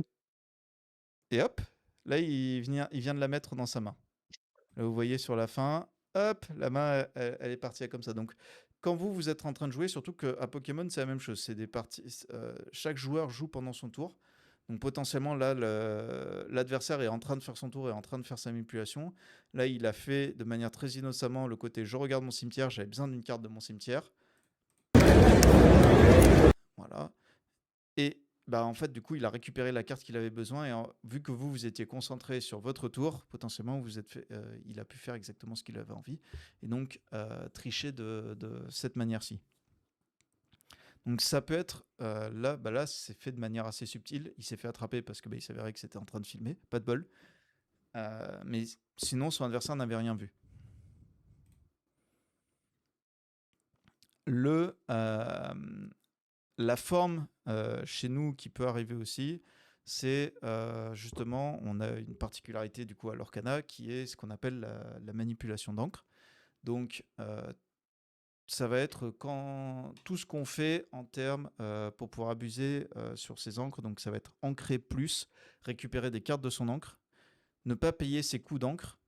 S1: Et hop, là, il vient de la mettre dans sa main. Là, vous voyez sur la fin, hop, la main, elle est partie comme ça. Donc, quand vous êtes en train de jouer, surtout qu'à Pokémon, c'est la même chose. C'est des parties. Chaque joueur joue pendant son tour. Donc, potentiellement, là, l'adversaire est en train de faire son tour et en train de faire sa manipulation. Là, il a fait de manière très innocemment le côté je regarde mon cimetière, j'avais besoin d'une carte de mon cimetière. Voilà. Et en fait, du coup, il a récupéré la carte qu'il avait besoin. Et vu que vous étiez concentré sur votre tour, potentiellement, il a pu faire exactement ce qu'il avait envie. Et donc, tricher de cette manière-ci. Donc, ça peut être... là, c'est fait de manière assez subtile. Il s'est fait attraper parce qu'il s'avérait que c'était en train de filmer. Pas de bol. Mais sinon, son adversaire n'avait rien vu. La forme chez nous qui peut arriver aussi, c'est justement, on a une particularité du coup à l'Orcana qui est ce qu'on appelle la manipulation d'encre. Donc, ça va être tout ce qu'on fait en termes pour pouvoir abuser sur ses encres. Donc ça va être ancrer plus, récupérer des cartes de son encre, ne pas payer ses coûts d'encre.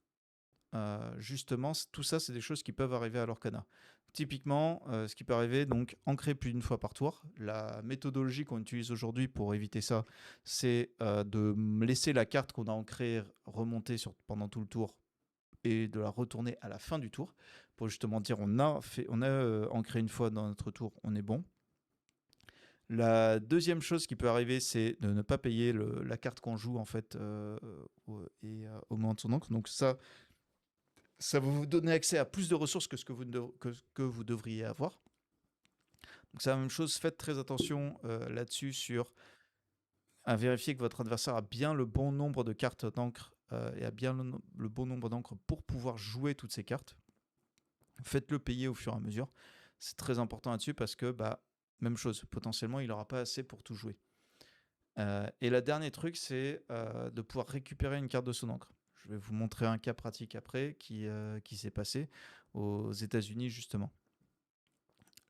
S1: Justement, tout ça, c'est des choses qui peuvent arriver à l'Orcana. Typiquement, ce qui peut arriver, donc ancrer plus d'une fois par tour. La méthodologie qu'on utilise aujourd'hui pour éviter ça, c'est de laisser la carte qu'on a ancrée remonter pendant tout le tour et de la retourner à la fin du tour pour justement dire on a ancré une fois dans notre tour, on est bon. La deuxième chose qui peut arriver, c'est de ne pas payer la carte qu'on joue en fait au moment de son encre. Donc ça va vous donner accès à plus de ressources que ce que vous devriez avoir. Donc c'est la même chose, faites très attention là-dessus à vérifier que votre adversaire a bien le bon nombre de cartes d'encre et a bien le bon nombre d'encre pour pouvoir jouer toutes ces cartes. Faites-le payer au fur et à mesure. C'est très important là-dessus parce que, même chose, potentiellement, il n'aura pas assez pour tout jouer. Et le dernier truc, c'est de pouvoir récupérer une carte de son encre. Je vais vous montrer un cas pratique après qui s'est passé aux États-Unis justement.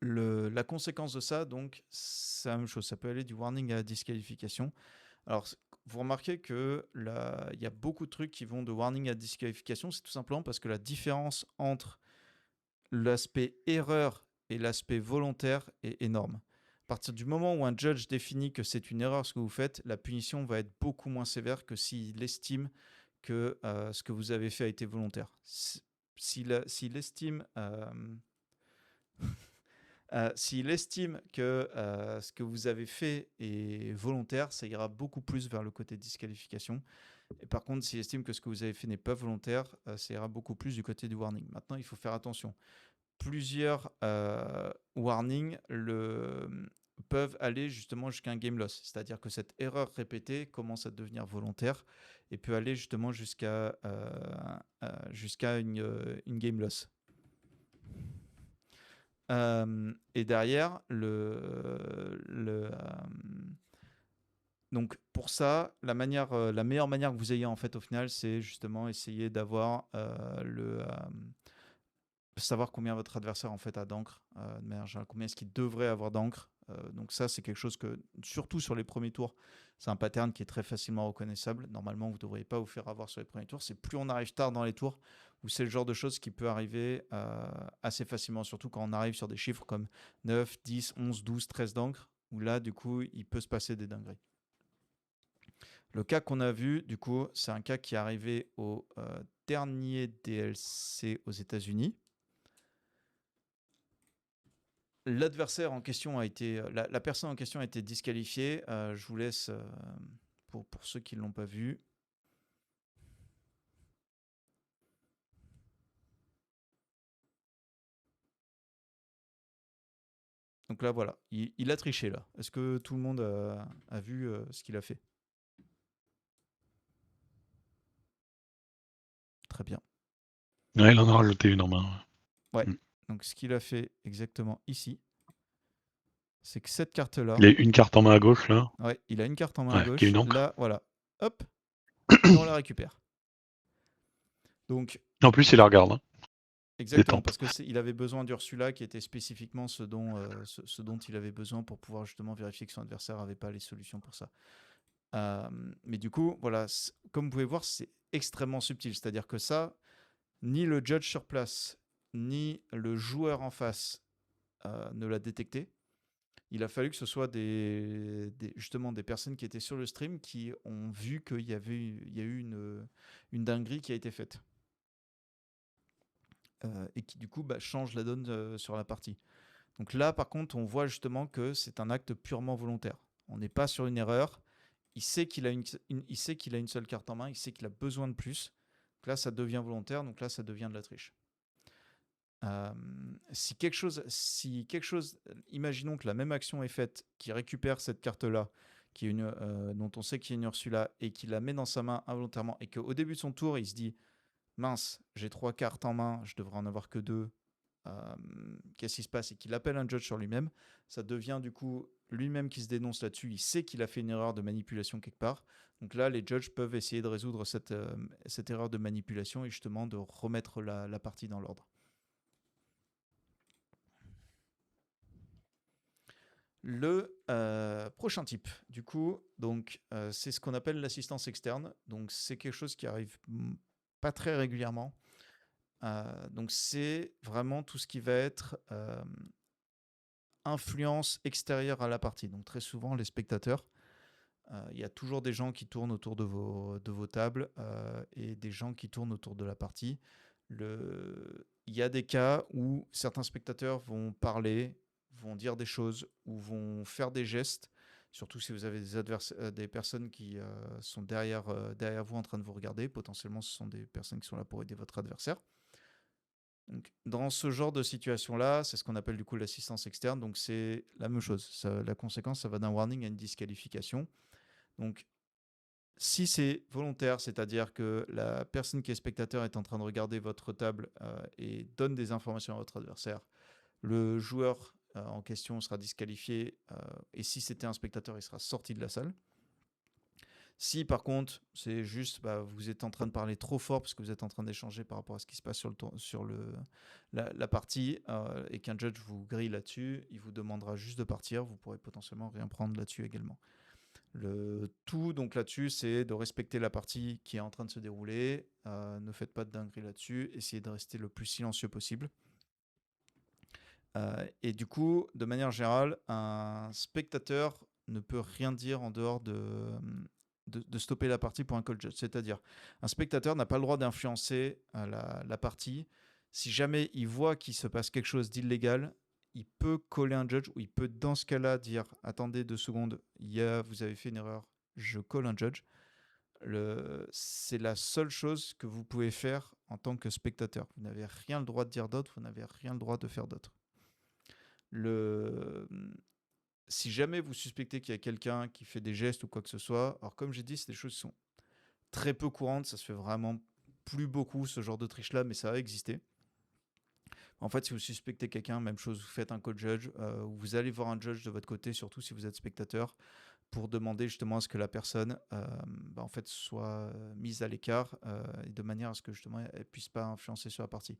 S1: La conséquence de ça, donc, c'est la même chose. Ça peut aller du warning à la disqualification. Alors, vous remarquez que il y a beaucoup de trucs qui vont de warning à disqualification. C'est tout simplement parce que la différence entre l'aspect erreur et l'aspect volontaire est énorme. À partir du moment où un judge définit que c'est une erreur ce que vous faites, la punition va être beaucoup moins sévère que s'il estime que ce que vous avez fait a été volontaire. S'il estime que ce que vous avez fait est volontaire, ça ira beaucoup plus vers le côté disqualification. Et par contre, s'il estime que ce que vous avez fait n'est pas volontaire, ça ira beaucoup plus du côté du warning. Maintenant, il faut faire attention. Plusieurs warnings peuvent aller justement jusqu'à un game loss. C'est-à-dire que cette erreur répétée commence à devenir volontaire et peut aller justement jusqu'à une game loss. Et derrière, donc pour ça, la meilleure manière que vous ayez en fait au final, c'est justement essayer d'avoir savoir combien votre adversaire en fait a d'encre, de manière générale, combien est-ce qu'il devrait avoir d'encre. Donc ça, c'est quelque chose que, surtout sur les premiers tours, c'est un pattern qui est très facilement reconnaissable. Normalement, vous ne devriez pas vous faire avoir sur les premiers tours. C'est plus on arrive tard dans les tours, où c'est le genre de choses qui peut arriver assez facilement, surtout quand on arrive sur des chiffres comme 9, 10, 11, 12, 13 d'encre, où là, du coup, il peut se passer des dingueries. Le cas qu'on a vu, du coup, c'est un cas qui est arrivé au dernier DLC aux États-Unis. L'adversaire en question a été, la personne en question a été disqualifiée. Je vous laisse pour ceux qui ne l'ont pas vu. Donc là, voilà, il a triché là. Est-ce que tout le monde a vu ce qu'il a fait? Très bien.
S3: Ouais, il en a rajouté une en main.
S1: Ouais. Donc ce qu'il a fait exactement ici, c'est que cette carte-là.
S3: Il a une carte en main à gauche là.
S1: Ouais, il a une carte en main à gauche.
S3: Qui est une encre.
S1: Là, voilà. Hop. Et on la récupère. Donc.
S3: En plus, il la regarde. Hein.
S1: Exactement, parce qu'il avait besoin d'Ursula qui était spécifiquement ce dont il avait besoin pour pouvoir justement vérifier que son adversaire n'avait pas les solutions pour ça. Mais du coup, voilà, comme vous pouvez voir, c'est extrêmement subtil. C'est-à-dire que ça, ni le judge sur place, ni le joueur en face ne l'a détecté. Il a fallu que ce soit justement des personnes qui étaient sur le stream qui ont vu qu'il y a eu une dinguerie qui a été faite. Et qui du coup change la donne sur la partie. Donc là, par contre, on voit justement que c'est un acte purement volontaire. On n'est pas sur une erreur. Il sait qu'il a une seule carte en main. Il sait qu'il a besoin de plus. Donc là, ça devient volontaire. Donc là, ça devient de la triche. Si quelque chose, imaginons que la même action est faite, qui récupère cette carte-là, dont on sait qu'il y a une Ursula, et qui la met dans sa main involontairement, et qu'au début de son tour, il se dit mince, j'ai 3 cartes en main, je devrais en avoir que 2. Qu'est-ce qui se passe? Et qu'il appelle un judge sur lui-même, ça devient du coup lui-même qui se dénonce là-dessus. Il sait qu'il a fait une erreur de manipulation quelque part. Donc là, les judges peuvent essayer de résoudre cette erreur de manipulation et justement de remettre la partie dans l'ordre. Le prochain type, du coup, donc c'est ce qu'on appelle l'assistance externe. Donc c'est quelque chose qui arrive pas très régulièrement. Donc c'est vraiment tout ce qui va être influence extérieure à la partie. Donc très souvent les spectateurs, il y a toujours des gens qui tournent autour de vos tables et des gens qui tournent autour de la partie. Il y a des cas où certains spectateurs vont parler, vont dire des choses ou vont faire des gestes, surtout si vous avez des personnes qui sont derrière vous en train de vous regarder. Potentiellement, ce sont des personnes qui sont là pour aider votre adversaire. Donc, dans ce genre de situation-là, c'est ce qu'on appelle du coup l'assistance externe. Donc, c'est la même chose. La conséquence, ça va d'un warning à une disqualification. Donc, si c'est volontaire, c'est-à-dire que la personne qui est spectateur est en train de regarder votre table et donne des informations à votre adversaire, le joueur en question sera disqualifié et si c'était un spectateur, il sera sorti de la salle. Si par contre, c'est juste vous êtes en train de parler trop fort parce que vous êtes en train d'échanger par rapport à ce qui se passe sur la partie et qu'un judge vous grille là-dessus, il vous demandera juste de partir. Vous pourrez potentiellement rien prendre là-dessus également. Le tout donc là-dessus, c'est de respecter la partie qui est en train de se dérouler. Ne faites pas de dinguerie là-dessus. Essayez de rester le plus silencieux possible. Et du coup, de manière générale, un spectateur ne peut rien dire en dehors de stopper la partie pour un call judge. C'est-à-dire, un spectateur n'a pas le droit d'influencer la partie. Si jamais il voit qu'il se passe quelque chose d'illégal, il peut coller un judge ou il peut dans ce cas-là dire « Attendez 2 secondes, vous avez fait une erreur, je colle un judge ». C'est la seule chose que vous pouvez faire en tant que spectateur. Vous n'avez rien le droit de dire d'autre, vous n'avez rien le droit de faire d'autre. Si jamais vous suspectez qu'il y a quelqu'un qui fait des gestes ou quoi que ce soit, alors comme j'ai dit, c'est des choses qui sont très peu courantes, ça se fait vraiment plus beaucoup ce genre de triche-là, mais ça a existé. En fait, si vous suspectez quelqu'un, même chose, vous faites un call judge, ou vous allez voir un judge de votre côté, surtout si vous êtes spectateur, pour demander justement à ce que la personne en fait, soit mise à l'écart et de manière à ce que justement elle ne puisse pas influencer sur la partie.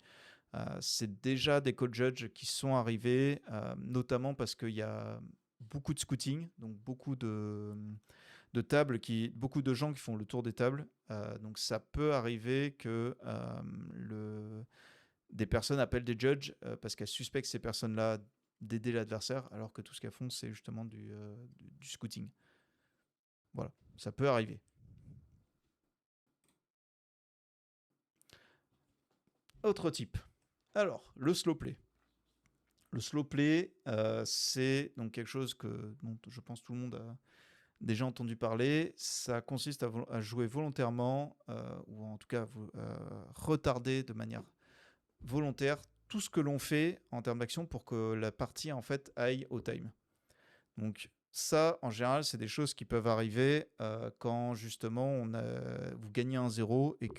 S1: C'est déjà des call judges qui sont arrivés, notamment parce qu'il y a beaucoup de scouting, donc beaucoup de tables, beaucoup de gens qui font le tour des tables. Donc ça peut arriver que des personnes appellent des judges parce qu'elles suspectent ces personnes-là d'aider l'adversaire, alors que tout ce qu'elles font, c'est justement du scouting. Voilà, ça peut arriver. Autre type. Alors, le slow play. Le slow play, c'est donc quelque chose dont je pense tout le monde a déjà entendu parler. Ça consiste à jouer volontairement, ou en tout cas retarder de manière volontaire tout ce que l'on fait en termes d'action pour que la partie en fait aille au time. Donc ça, en général, c'est des choses qui peuvent arriver quand justement vous gagnez 1-0 et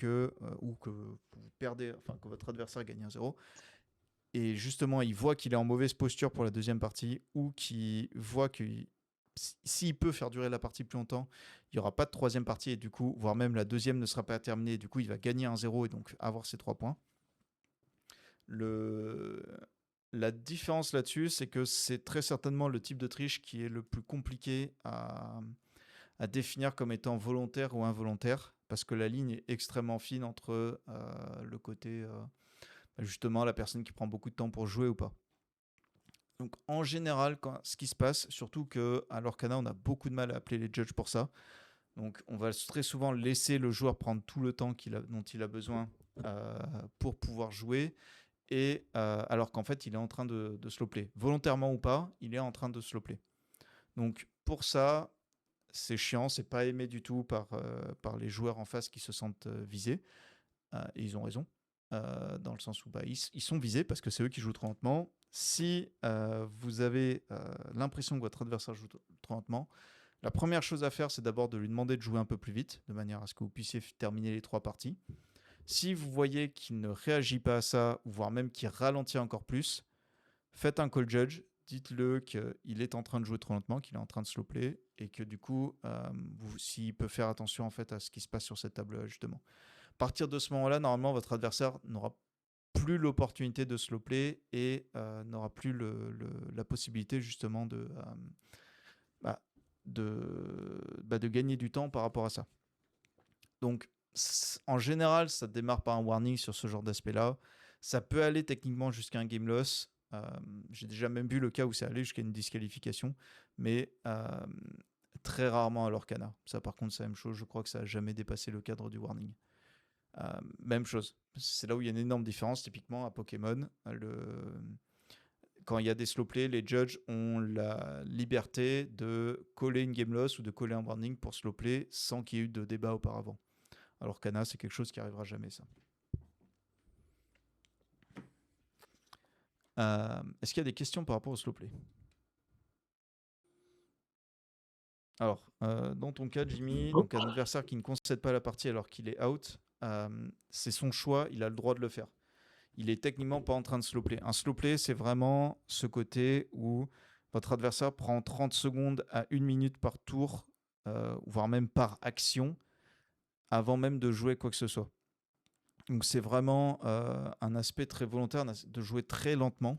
S1: ou que vous perdez, enfin que votre adversaire gagne 1-0. Et justement, il voit qu'il est en mauvaise posture pour la deuxième partie ou qu'il voit que s'il peut faire durer la partie plus longtemps, il n'y aura pas de troisième partie et du coup, voire même la deuxième ne sera pas terminée. Et du coup, il va gagner 1-0 et donc avoir ses 3 points. La différence là-dessus, c'est que c'est très certainement le type de triche qui est le plus compliqué à définir comme étant volontaire ou involontaire, parce que la ligne est extrêmement fine entre le côté, justement, la personne qui prend beaucoup de temps pour jouer ou pas. Donc en général, ce qui se passe, surtout qu'à l'Orcana, on a beaucoup de mal à appeler les judges pour ça. Donc on va très souvent laisser le joueur prendre tout le temps dont il a besoin pour pouvoir jouer. Et alors qu'en fait, il est en train de slow play. Volontairement ou pas, il est en train de slow play. Donc pour ça, c'est chiant, c'est pas aimé du tout par les joueurs en face qui se sentent visés. Et ils ont raison, dans le sens où ils sont visés parce que c'est eux qui jouent trop lentement. Si vous avez l'impression que votre adversaire joue trop lentement, la première chose à faire, c'est d'abord de lui demander de jouer un peu plus vite, de manière à ce que vous puissiez terminer les 3 parties. Si vous voyez qu'il ne réagit pas à ça, voire même qu'il ralentit encore plus, faites un call judge, dites-le qu'il est en train de jouer trop lentement, qu'il est en train de slow play, et que du coup, s'il peut faire attention en fait à ce qui se passe sur cette table justement. À partir de ce moment-là, normalement, votre adversaire n'aura plus l'opportunité de slow play et n'aura plus la possibilité justement bah, de gagner du temps par rapport à ça. Donc, en général, ça démarre par un warning sur ce genre d'aspect-là. Ça peut aller techniquement jusqu'à un game loss. J'ai déjà même vu le cas où c'est allé jusqu'à une disqualification, mais très rarement à l'Orcana. Ça, par contre, c'est la même chose. Je crois que ça n'a jamais dépassé le cadre du warning. Même chose. C'est là où il y a une énorme différence. Typiquement, à Pokémon, quand il y a des slow play, les judges ont la liberté de coller une game loss ou de coller un warning pour slow play sans qu'il y ait eu de débat auparavant. Alors qu'Anna, c'est quelque chose qui arrivera jamais, ça. Est-ce qu'il y a des questions par rapport au slow play? Alors, dans ton cas, Jimmy, donc un adversaire qui ne concède pas la partie alors qu'il est out, c'est son choix, il a le droit de le faire. Il est techniquement pas en train de slow play. Un slow play, c'est vraiment ce côté où votre adversaire prend 30 secondes à 1 minute par tour, voire même par action, avant même de jouer quoi que ce soit. Donc c'est vraiment un aspect très volontaire de jouer très lentement.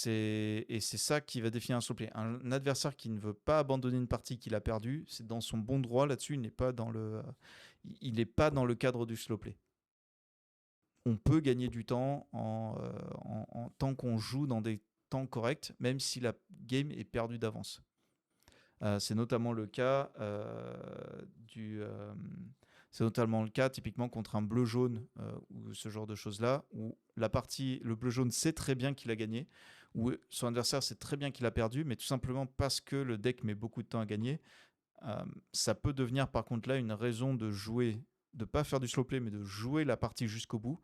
S1: Et c'est ça qui va définir un slow play. Un adversaire qui ne veut pas abandonner une partie qu'il a perdue, c'est dans son bon droit là-dessus, il n'est pas dans le cadre du slow play. On peut gagner du temps en tant qu'on joue dans des temps corrects, même si la game est perdue d'avance. C'est notamment le cas c'est notamment le cas typiquement contre un bleu-jaune ou ce genre de choses-là, où le bleu-jaune sait très bien qu'il a gagné, où son adversaire sait très bien qu'il a perdu, mais tout simplement parce que le deck met beaucoup de temps à gagner, ça peut devenir par contre là une raison de jouer, de pas faire du slow play, mais de jouer la partie jusqu'au bout,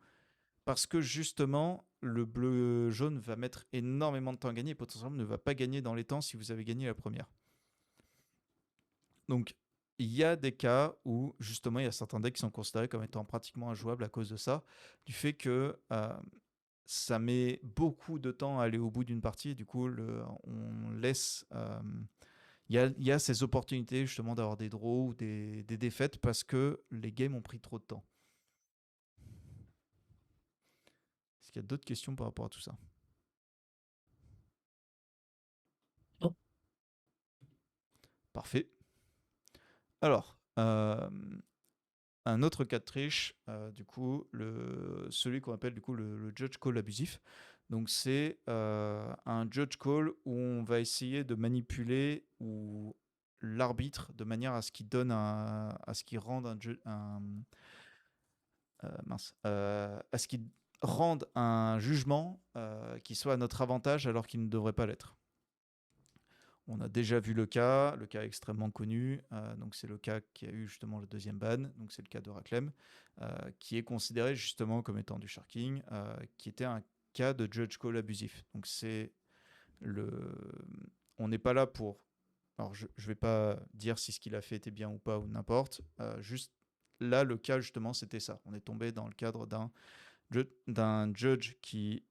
S1: parce que justement, le bleu-jaune va mettre énormément de temps à gagner et potentiellement ne va pas gagner dans les temps si vous avez gagné la première. Donc, il y a des cas où, justement, il y a certains decks qui sont considérés comme étant pratiquement injouables à cause de ça, du fait que ça met beaucoup de temps à aller au bout d'une partie, et du coup, on laisse... Il y a ces opportunités, justement, d'avoir des draws ou des défaites parce que les games ont pris trop de temps. Est-ce qu'il y a d'autres questions par rapport à tout ça?
S2: Non.
S1: Parfait. Alors, un autre cas de triche, du coup, celui qu'on appelle du coup le judge call abusif. Donc c'est un judge call où on va essayer de manipuler ou l'arbitre de manière à ce qu'il donne à ce qu'il rende à ce qu'il rende un jugement qui soit à notre avantage alors qu'il ne devrait pas l'être. On a déjà vu le cas extrêmement connu, donc c'est le cas qui a eu justement le deuxième ban, donc c'est le cas de Raclem, qui est considéré justement comme étant du sharking, qui était un cas de judge call abusif. Donc on n'est pas là pour... Alors je ne vais pas dire si ce qu'il a fait était bien ou pas ou n'importe, juste là le cas justement c'était ça. On est tombé dans le cadre d'un judge qui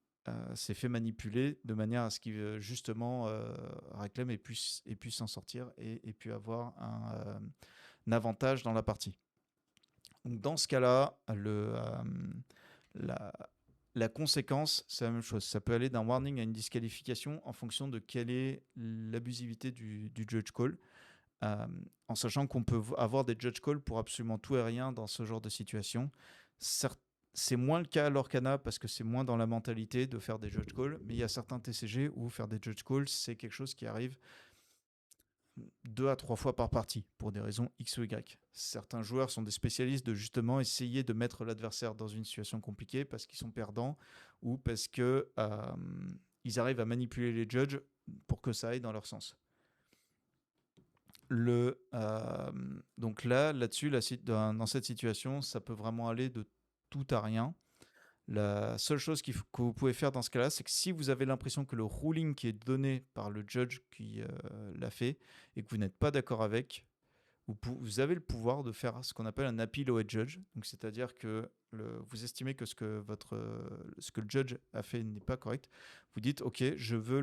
S1: s'est fait manipuler de manière à ce qu'il justement réclame et puisse s'en sortir et puis avoir un avantage dans la partie. Donc dans ce cas-là, la conséquence, c'est la même chose. Ça peut aller d'un warning à une disqualification en fonction de quelle est l'abusivité du judge call. En sachant qu'on peut avoir des judge calls pour absolument tout et rien dans ce genre de situation. C'est moins le cas à l'Orcana parce que c'est moins dans la mentalité de faire des judge calls, mais il y a certains TCG où faire des judge calls, c'est quelque chose qui arrive 2 à 3 fois par partie pour des raisons X ou Y. Certains joueurs sont des spécialistes de justement essayer de mettre l'adversaire dans une situation compliquée parce qu'ils sont perdants ou parce que ils arrivent à manipuler les judges pour que ça aille dans leur sens. Donc là-dessus, dans cette situation, ça peut vraiment aller de tout à rien. La seule chose que vous pouvez faire dans ce cas-là, c'est que si vous avez l'impression que le ruling qui est donné par le judge qui l'a fait et que vous n'êtes pas d'accord avec, vous avez le pouvoir de faire ce qu'on appelle un appeal au head judge. Donc, c'est-à-dire que vous estimez que ce que le judge a fait n'est pas correct. Vous dites, OK, je veux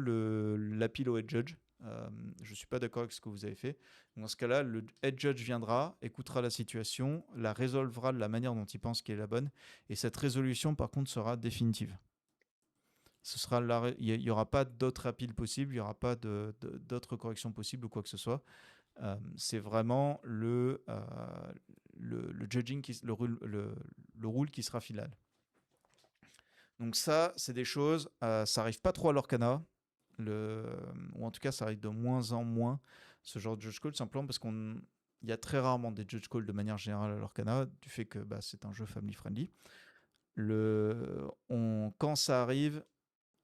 S1: l'appeal au head judge. je ne suis pas d'accord avec ce que vous avez fait. Dans ce cas-là, le head judge viendra, écoutera la situation, la résolvera de la manière dont il pense qu'elle est la bonne, et cette résolution, par contre, sera définitive. Il n'y aura pas d'autres appeals possibles, il n'y aura pas d'autres corrections possibles ou quoi que ce soit. C'est vraiment le judging, le rule qui sera final. Donc ça, c'est des choses, ça n'arrive pas trop à l'Orcana, ou en tout cas, ça arrive de moins en moins, ce genre de judge call, simplement parce qu'il y a très rarement des judge calls de manière générale à l'Orcana, du fait que c'est un jeu family friendly. Quand ça arrive,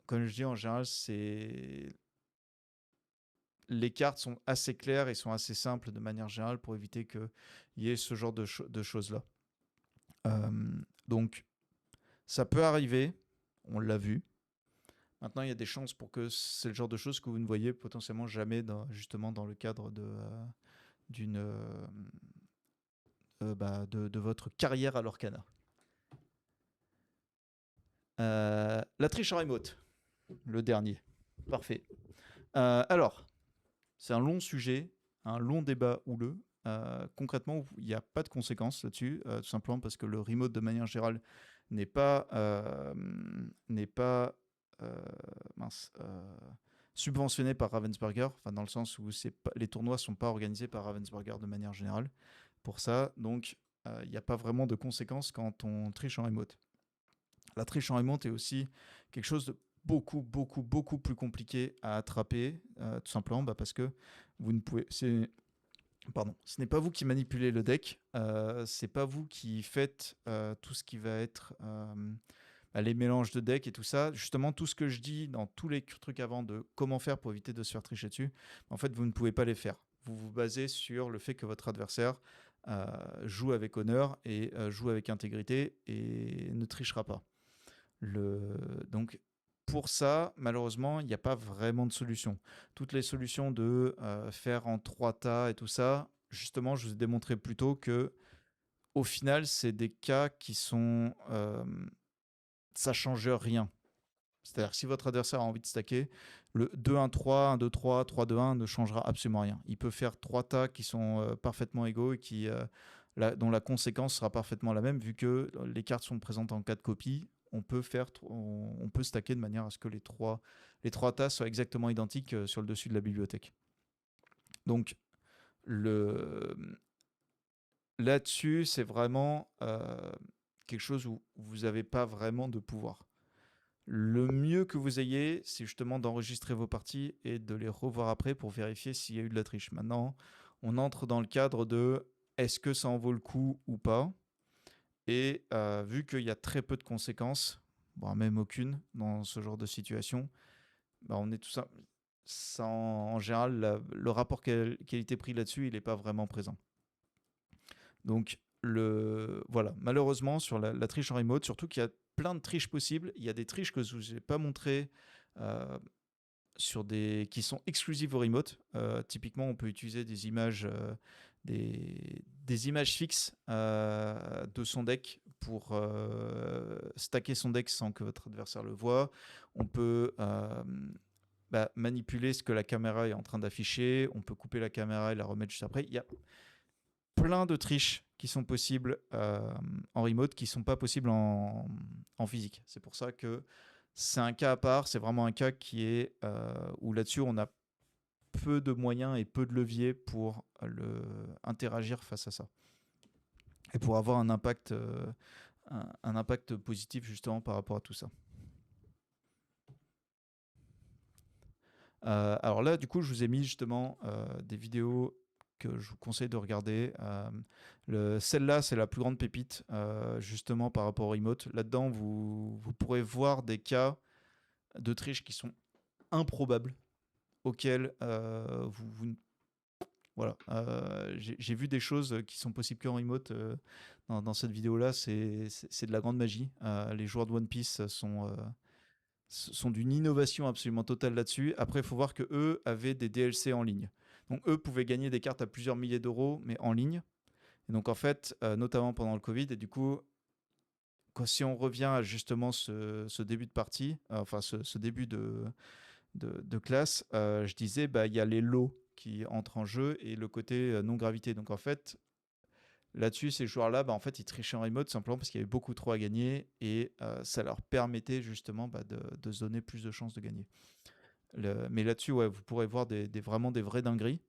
S1: comme je dis en général, les cartes sont assez claires et sont assez simples de manière générale pour éviter qu'il y ait ce genre de choses-là. Donc, ça peut arriver, on l'a vu. Maintenant, il y a des chances pour que c'est le genre de choses que vous ne voyez potentiellement jamais justement dans le cadre de votre carrière à l'Orcana. La triche en remote, le dernier. Parfait. Alors, c'est un long sujet, un long débat houleux. Concrètement, il n'y a pas de conséquences là-dessus, tout simplement parce que le remote, de manière générale, n'est pas subventionné par Ravensburger, dans le sens où les tournois ne sont pas organisés par Ravensburger de manière générale. Pour ça, donc, il n'y a pas vraiment de conséquences quand on triche en remote. La triche en remote est aussi quelque chose de beaucoup plus compliqué à attraper, tout simplement parce que vous ne pouvez... ce n'est pas vous qui manipulez le deck, c'est pas vous qui faites tout ce qui va être les mélanges de decks et tout ça. Justement, tout ce que je dis dans tous les trucs avant de comment faire pour éviter de se faire tricher dessus, en fait, vous ne pouvez pas les faire. Vous vous basez sur le fait que votre adversaire joue avec honneur et joue avec intégrité et ne trichera pas. Donc, pour ça, malheureusement, il n'y a pas vraiment de solution. Toutes les solutions de faire en 3 tas et tout ça, justement, je vous ai démontré plus tôt que, au final, c'est des cas qui sont... ça ne change rien. C'est-à-dire que si votre adversaire a envie de stacker, le 2-1-3, 1-2-3, 3-2-1 ne changera absolument rien. Il peut faire 3 tas qui sont parfaitement égaux et dont la conséquence sera parfaitement la même, vu que les cartes sont présentes en 4 copies. On peut stacker de manière à ce que les trois tas soient exactement identiques sur le dessus de la bibliothèque. Donc, là-dessus, c'est vraiment quelque chose où vous n'avez pas vraiment de pouvoir. Le mieux que vous ayez, c'est justement d'enregistrer vos parties et de les revoir après pour vérifier s'il y a eu de la triche. Maintenant, on entre dans le cadre de est-ce que ça en vaut le coup ou pas. Et vu qu'il y a très peu de conséquences, même aucune dans ce genre de situation, on est tout ça. En général, le rapport qualité-prix là-dessus, il n'est pas vraiment présent. Donc, voilà. Malheureusement, sur la triche en remote, surtout qu'il y a plein de triches possibles. Il y a des triches que je ne vous ai pas montrées qui sont exclusives au remote. Typiquement, on peut utiliser des images, des images fixes de son deck pour stacker son deck sans que votre adversaire le voie. On peut manipuler ce que la caméra est en train d'afficher. On peut couper la caméra et la remettre juste après. Il y a plein de triches qui sont possibles en remote qui ne sont pas possibles en physique. C'est pour ça que c'est un cas à part. C'est vraiment un cas qui est où là-dessus, on a peu de moyens et peu de leviers pour interagir face à ça. Et pour avoir un impact positif justement par rapport à tout ça. Alors là, du coup, je vous ai mis justement des vidéos que je vous conseille de regarder. Celle-là, c'est la plus grande pépite, justement, par rapport au remote. Là-dedans, vous pourrez voir des cas de triche qui sont improbables, auxquels voilà. J'ai vu des choses qui sont possibles qu'en remote dans cette vidéo-là. C'est de la grande magie. Les joueurs de One Piece sont d'une innovation absolument totale là-dessus. Après, il faut voir qu'eux avaient des DLC en ligne. Donc, eux pouvaient gagner des cartes à plusieurs milliers d'euros, mais en ligne. Et donc, en fait, notamment pendant le Covid, et du coup, si on revient à justement ce début de partie, ce début de classe, je disais, il y a les lots qui entrent en jeu et le côté non-gravité. Donc en fait, là-dessus, ces joueurs-là, en fait, ils trichaient en remote simplement parce qu'il y avait beaucoup trop à gagner et ça leur permettait justement de se donner plus de chances de gagner. Mais là-dessus, ouais, vous pourrez voir vraiment des vraies dingueries.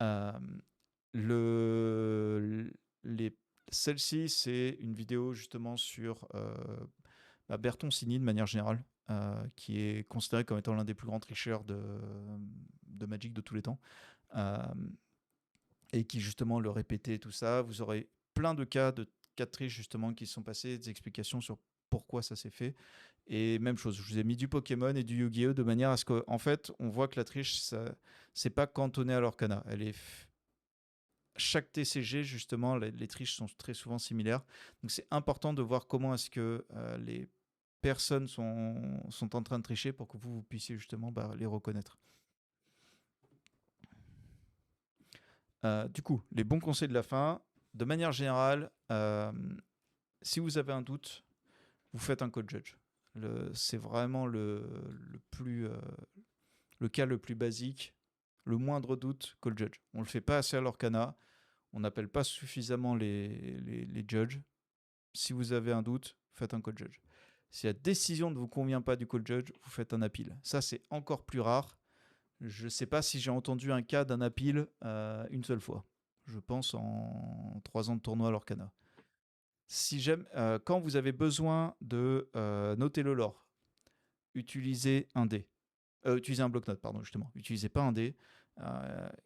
S1: Euh, le, les, Celle-ci, c'est une vidéo justement sur Bertoncini de manière générale, qui est considéré comme étant l'un des plus grands tricheurs de Magic de tous les temps. Et qui justement le répétait, tout ça. Vous aurez plein de cas de triche justement qui sont passés, des explications sur pourquoi ça s'est fait. Et même chose, je vous ai mis du Pokémon et du Yu-Gi-Oh! De manière à ce qu'en fait, on voit que la triche, c'est pas cantonné à l'Orcana. Chaque TCG, justement, les triches sont très souvent similaires. Donc c'est important de voir comment est-ce que les personnes sont en train de tricher pour que vous puissiez justement les reconnaître. Du coup, les bons conseils de la fin. De manière générale, si vous avez un doute, vous faites un call judge. C'est vraiment le cas le plus basique. Le moindre doute, call judge. On ne le fait pas assez à l'Orcana. On n'appelle pas suffisamment les judges. Si vous avez un doute, faites un call judge. Si la décision ne vous convient pas du call judge, vous faites un appeal. Ça, c'est encore plus rare. Je ne sais pas si j'ai entendu un cas d'un appeal une seule fois. Je pense en 3 ans de tournoi à l'Orcana. Quand vous avez besoin de noter le lore, utilisez un dé. Utilisez un bloc-notes, pardon, justement. Utilisez pas un dé.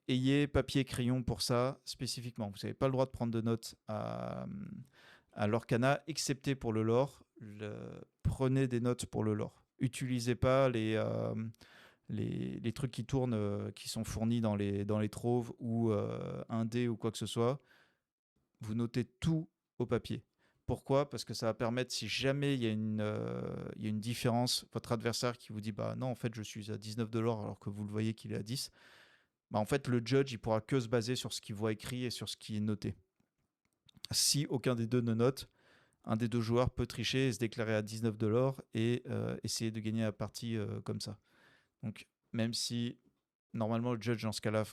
S1: Ayez papier et crayon pour ça, spécifiquement. Vous n'avez pas le droit de prendre de notes à l'Orcana, excepté pour le lore. Prenez des notes pour le lore. Utilisez pas les trucs qui tournent, qui sont fournis dans les troves ou un dé ou quoi que ce soit. Vous notez tout au papier. Pourquoi ? Parce que ça va permettre, si jamais il y a une différence, votre adversaire qui vous dit non, en fait, je suis à 19 $ alors que vous le voyez qu'il est à 10, en fait, le judge, il pourra que se baser sur ce qu'il voit écrit et sur ce qui est noté. Si aucun des deux ne note, un des deux joueurs peut tricher et se déclarer à 19 $ et essayer de gagner la partie comme ça. Donc, même si normalement le judge dans ce cas-là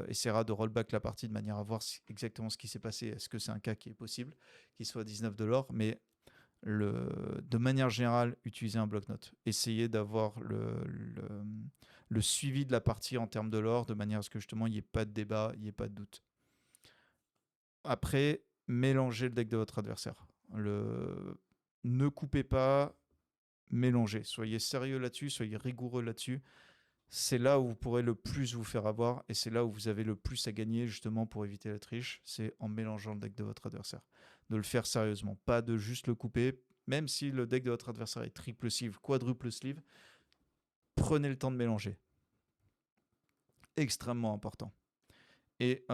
S1: essaiera de rollback la partie de manière à voir exactement ce qui s'est passé. Est-ce que c'est un cas qui est possible, qu'il soit à 19 $, mais de manière générale, utilisez un bloc-notes. Essayez d'avoir le suivi de la partie en termes de lore, de manière à ce que justement il n'y ait pas de débat, il n'y ait pas de doute. Après, mélangez le deck de votre adversaire. Ne coupez pas, mélangez. Soyez sérieux là-dessus, soyez rigoureux là-dessus. C'est là où vous pourrez le plus vous faire avoir et c'est là où vous avez le plus à gagner justement pour éviter la triche, c'est en mélangeant le deck de votre adversaire. De le faire sérieusement, pas de juste le couper, même si le deck de votre adversaire est triple sleeve, quadruple sleeve, prenez le temps de mélanger. Extrêmement important. Et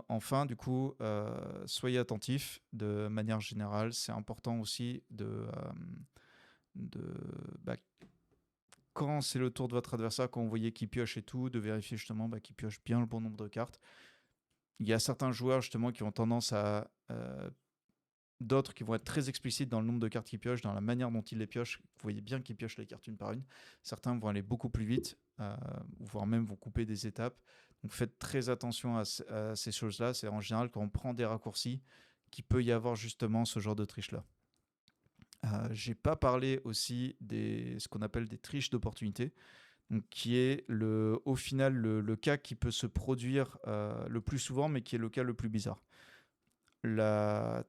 S1: enfin, du coup, soyez attentifs de manière générale. C'est important aussi quand c'est le tour de votre adversaire, quand vous voyez qu'il pioche et tout, de vérifier justement qu'il pioche bien le bon nombre de cartes. Il y a certains joueurs justement qui ont tendance à... d'autres qui vont être très explicites dans le nombre de cartes qu'ils piochent, dans la manière dont ils les piochent. Vous voyez bien qu'ils piochent les cartes une par une. Certains vont aller beaucoup plus vite, voire même vont couper des étapes. Donc faites très attention à ces choses-là. C'est en général quand on prend des raccourcis qu'il peut y avoir justement ce genre de triche-là. J'ai pas parlé aussi ce qu'on appelle des triches d'opportunité, donc qui est au final le cas qui peut se produire le plus souvent, mais qui est le cas le plus bizarre. La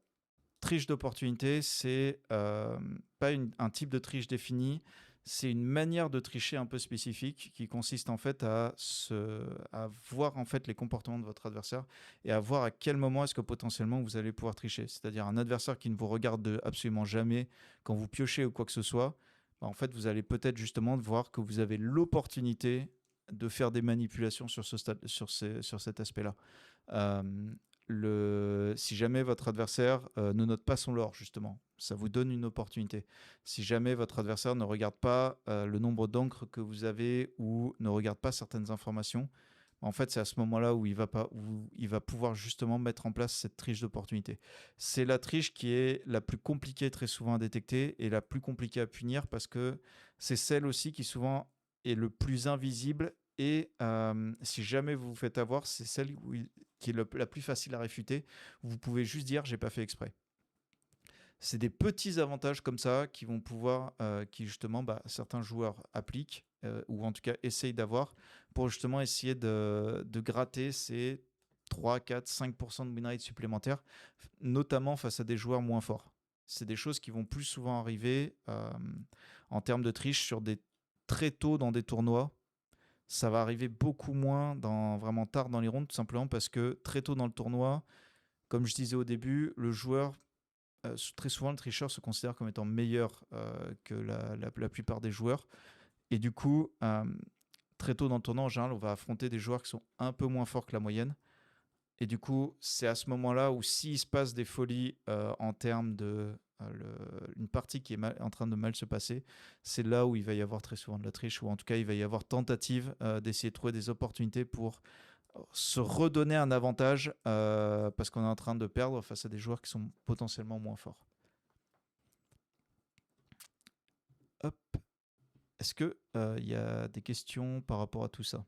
S1: triche d'opportunité, c'est pas un type de triche défini, c'est une manière de tricher un peu spécifique qui consiste en fait à voir en fait les comportements de votre adversaire et à voir à quel moment est-ce que potentiellement vous allez pouvoir tricher. C'est-à-dire un adversaire qui ne vous regarde absolument jamais quand vous piochez ou quoi que ce soit, en fait vous allez peut-être justement voir que vous avez l'opportunité de faire des manipulations sur cet aspect-là. Si jamais votre adversaire ne note pas son lore, justement, ça vous donne une opportunité. Si jamais votre adversaire ne regarde pas le nombre d'encres que vous avez ou ne regarde pas certaines informations, en fait, c'est à ce moment-là où il va pouvoir justement mettre en place cette triche d'opportunité. C'est la triche qui est la plus compliquée très souvent à détecter et la plus compliquée à punir parce que c'est celle aussi qui souvent est le plus invisible et si jamais vous vous faites avoir, c'est celle qui est la plus facile à réfuter. Vous pouvez juste dire j'ai pas fait exprès. C'est des petits avantages comme ça qui vont pouvoir, qui justement certains joueurs appliquent ou en tout cas essayent d'avoir pour justement essayer de gratter ces 3, 4, 5% de win rate supplémentaires, notamment face à des joueurs moins forts. C'est des choses qui vont plus souvent arriver en termes de triche sur très tôt dans des tournois. Ça va arriver beaucoup moins vraiment tard dans les rounds, tout simplement parce que très tôt dans le tournoi, comme je disais au début, le joueur, très souvent le tricheur se considère comme étant meilleur que la plupart des joueurs. Et du coup, très tôt dans le tournoi, en général, on va affronter des joueurs qui sont un peu moins forts que la moyenne. Et du coup, c'est à ce moment-là où s'il se passe des folies en termes de une partie qui est en train de mal se passer, c'est là où il va y avoir très souvent de la triche, ou en tout cas, il va y avoir tentative d'essayer de trouver des opportunités pour se redonner un avantage parce qu'on est en train de perdre face à des joueurs qui sont potentiellement moins forts. Hop. Est-ce qu'il y a des questions par rapport à tout ça ?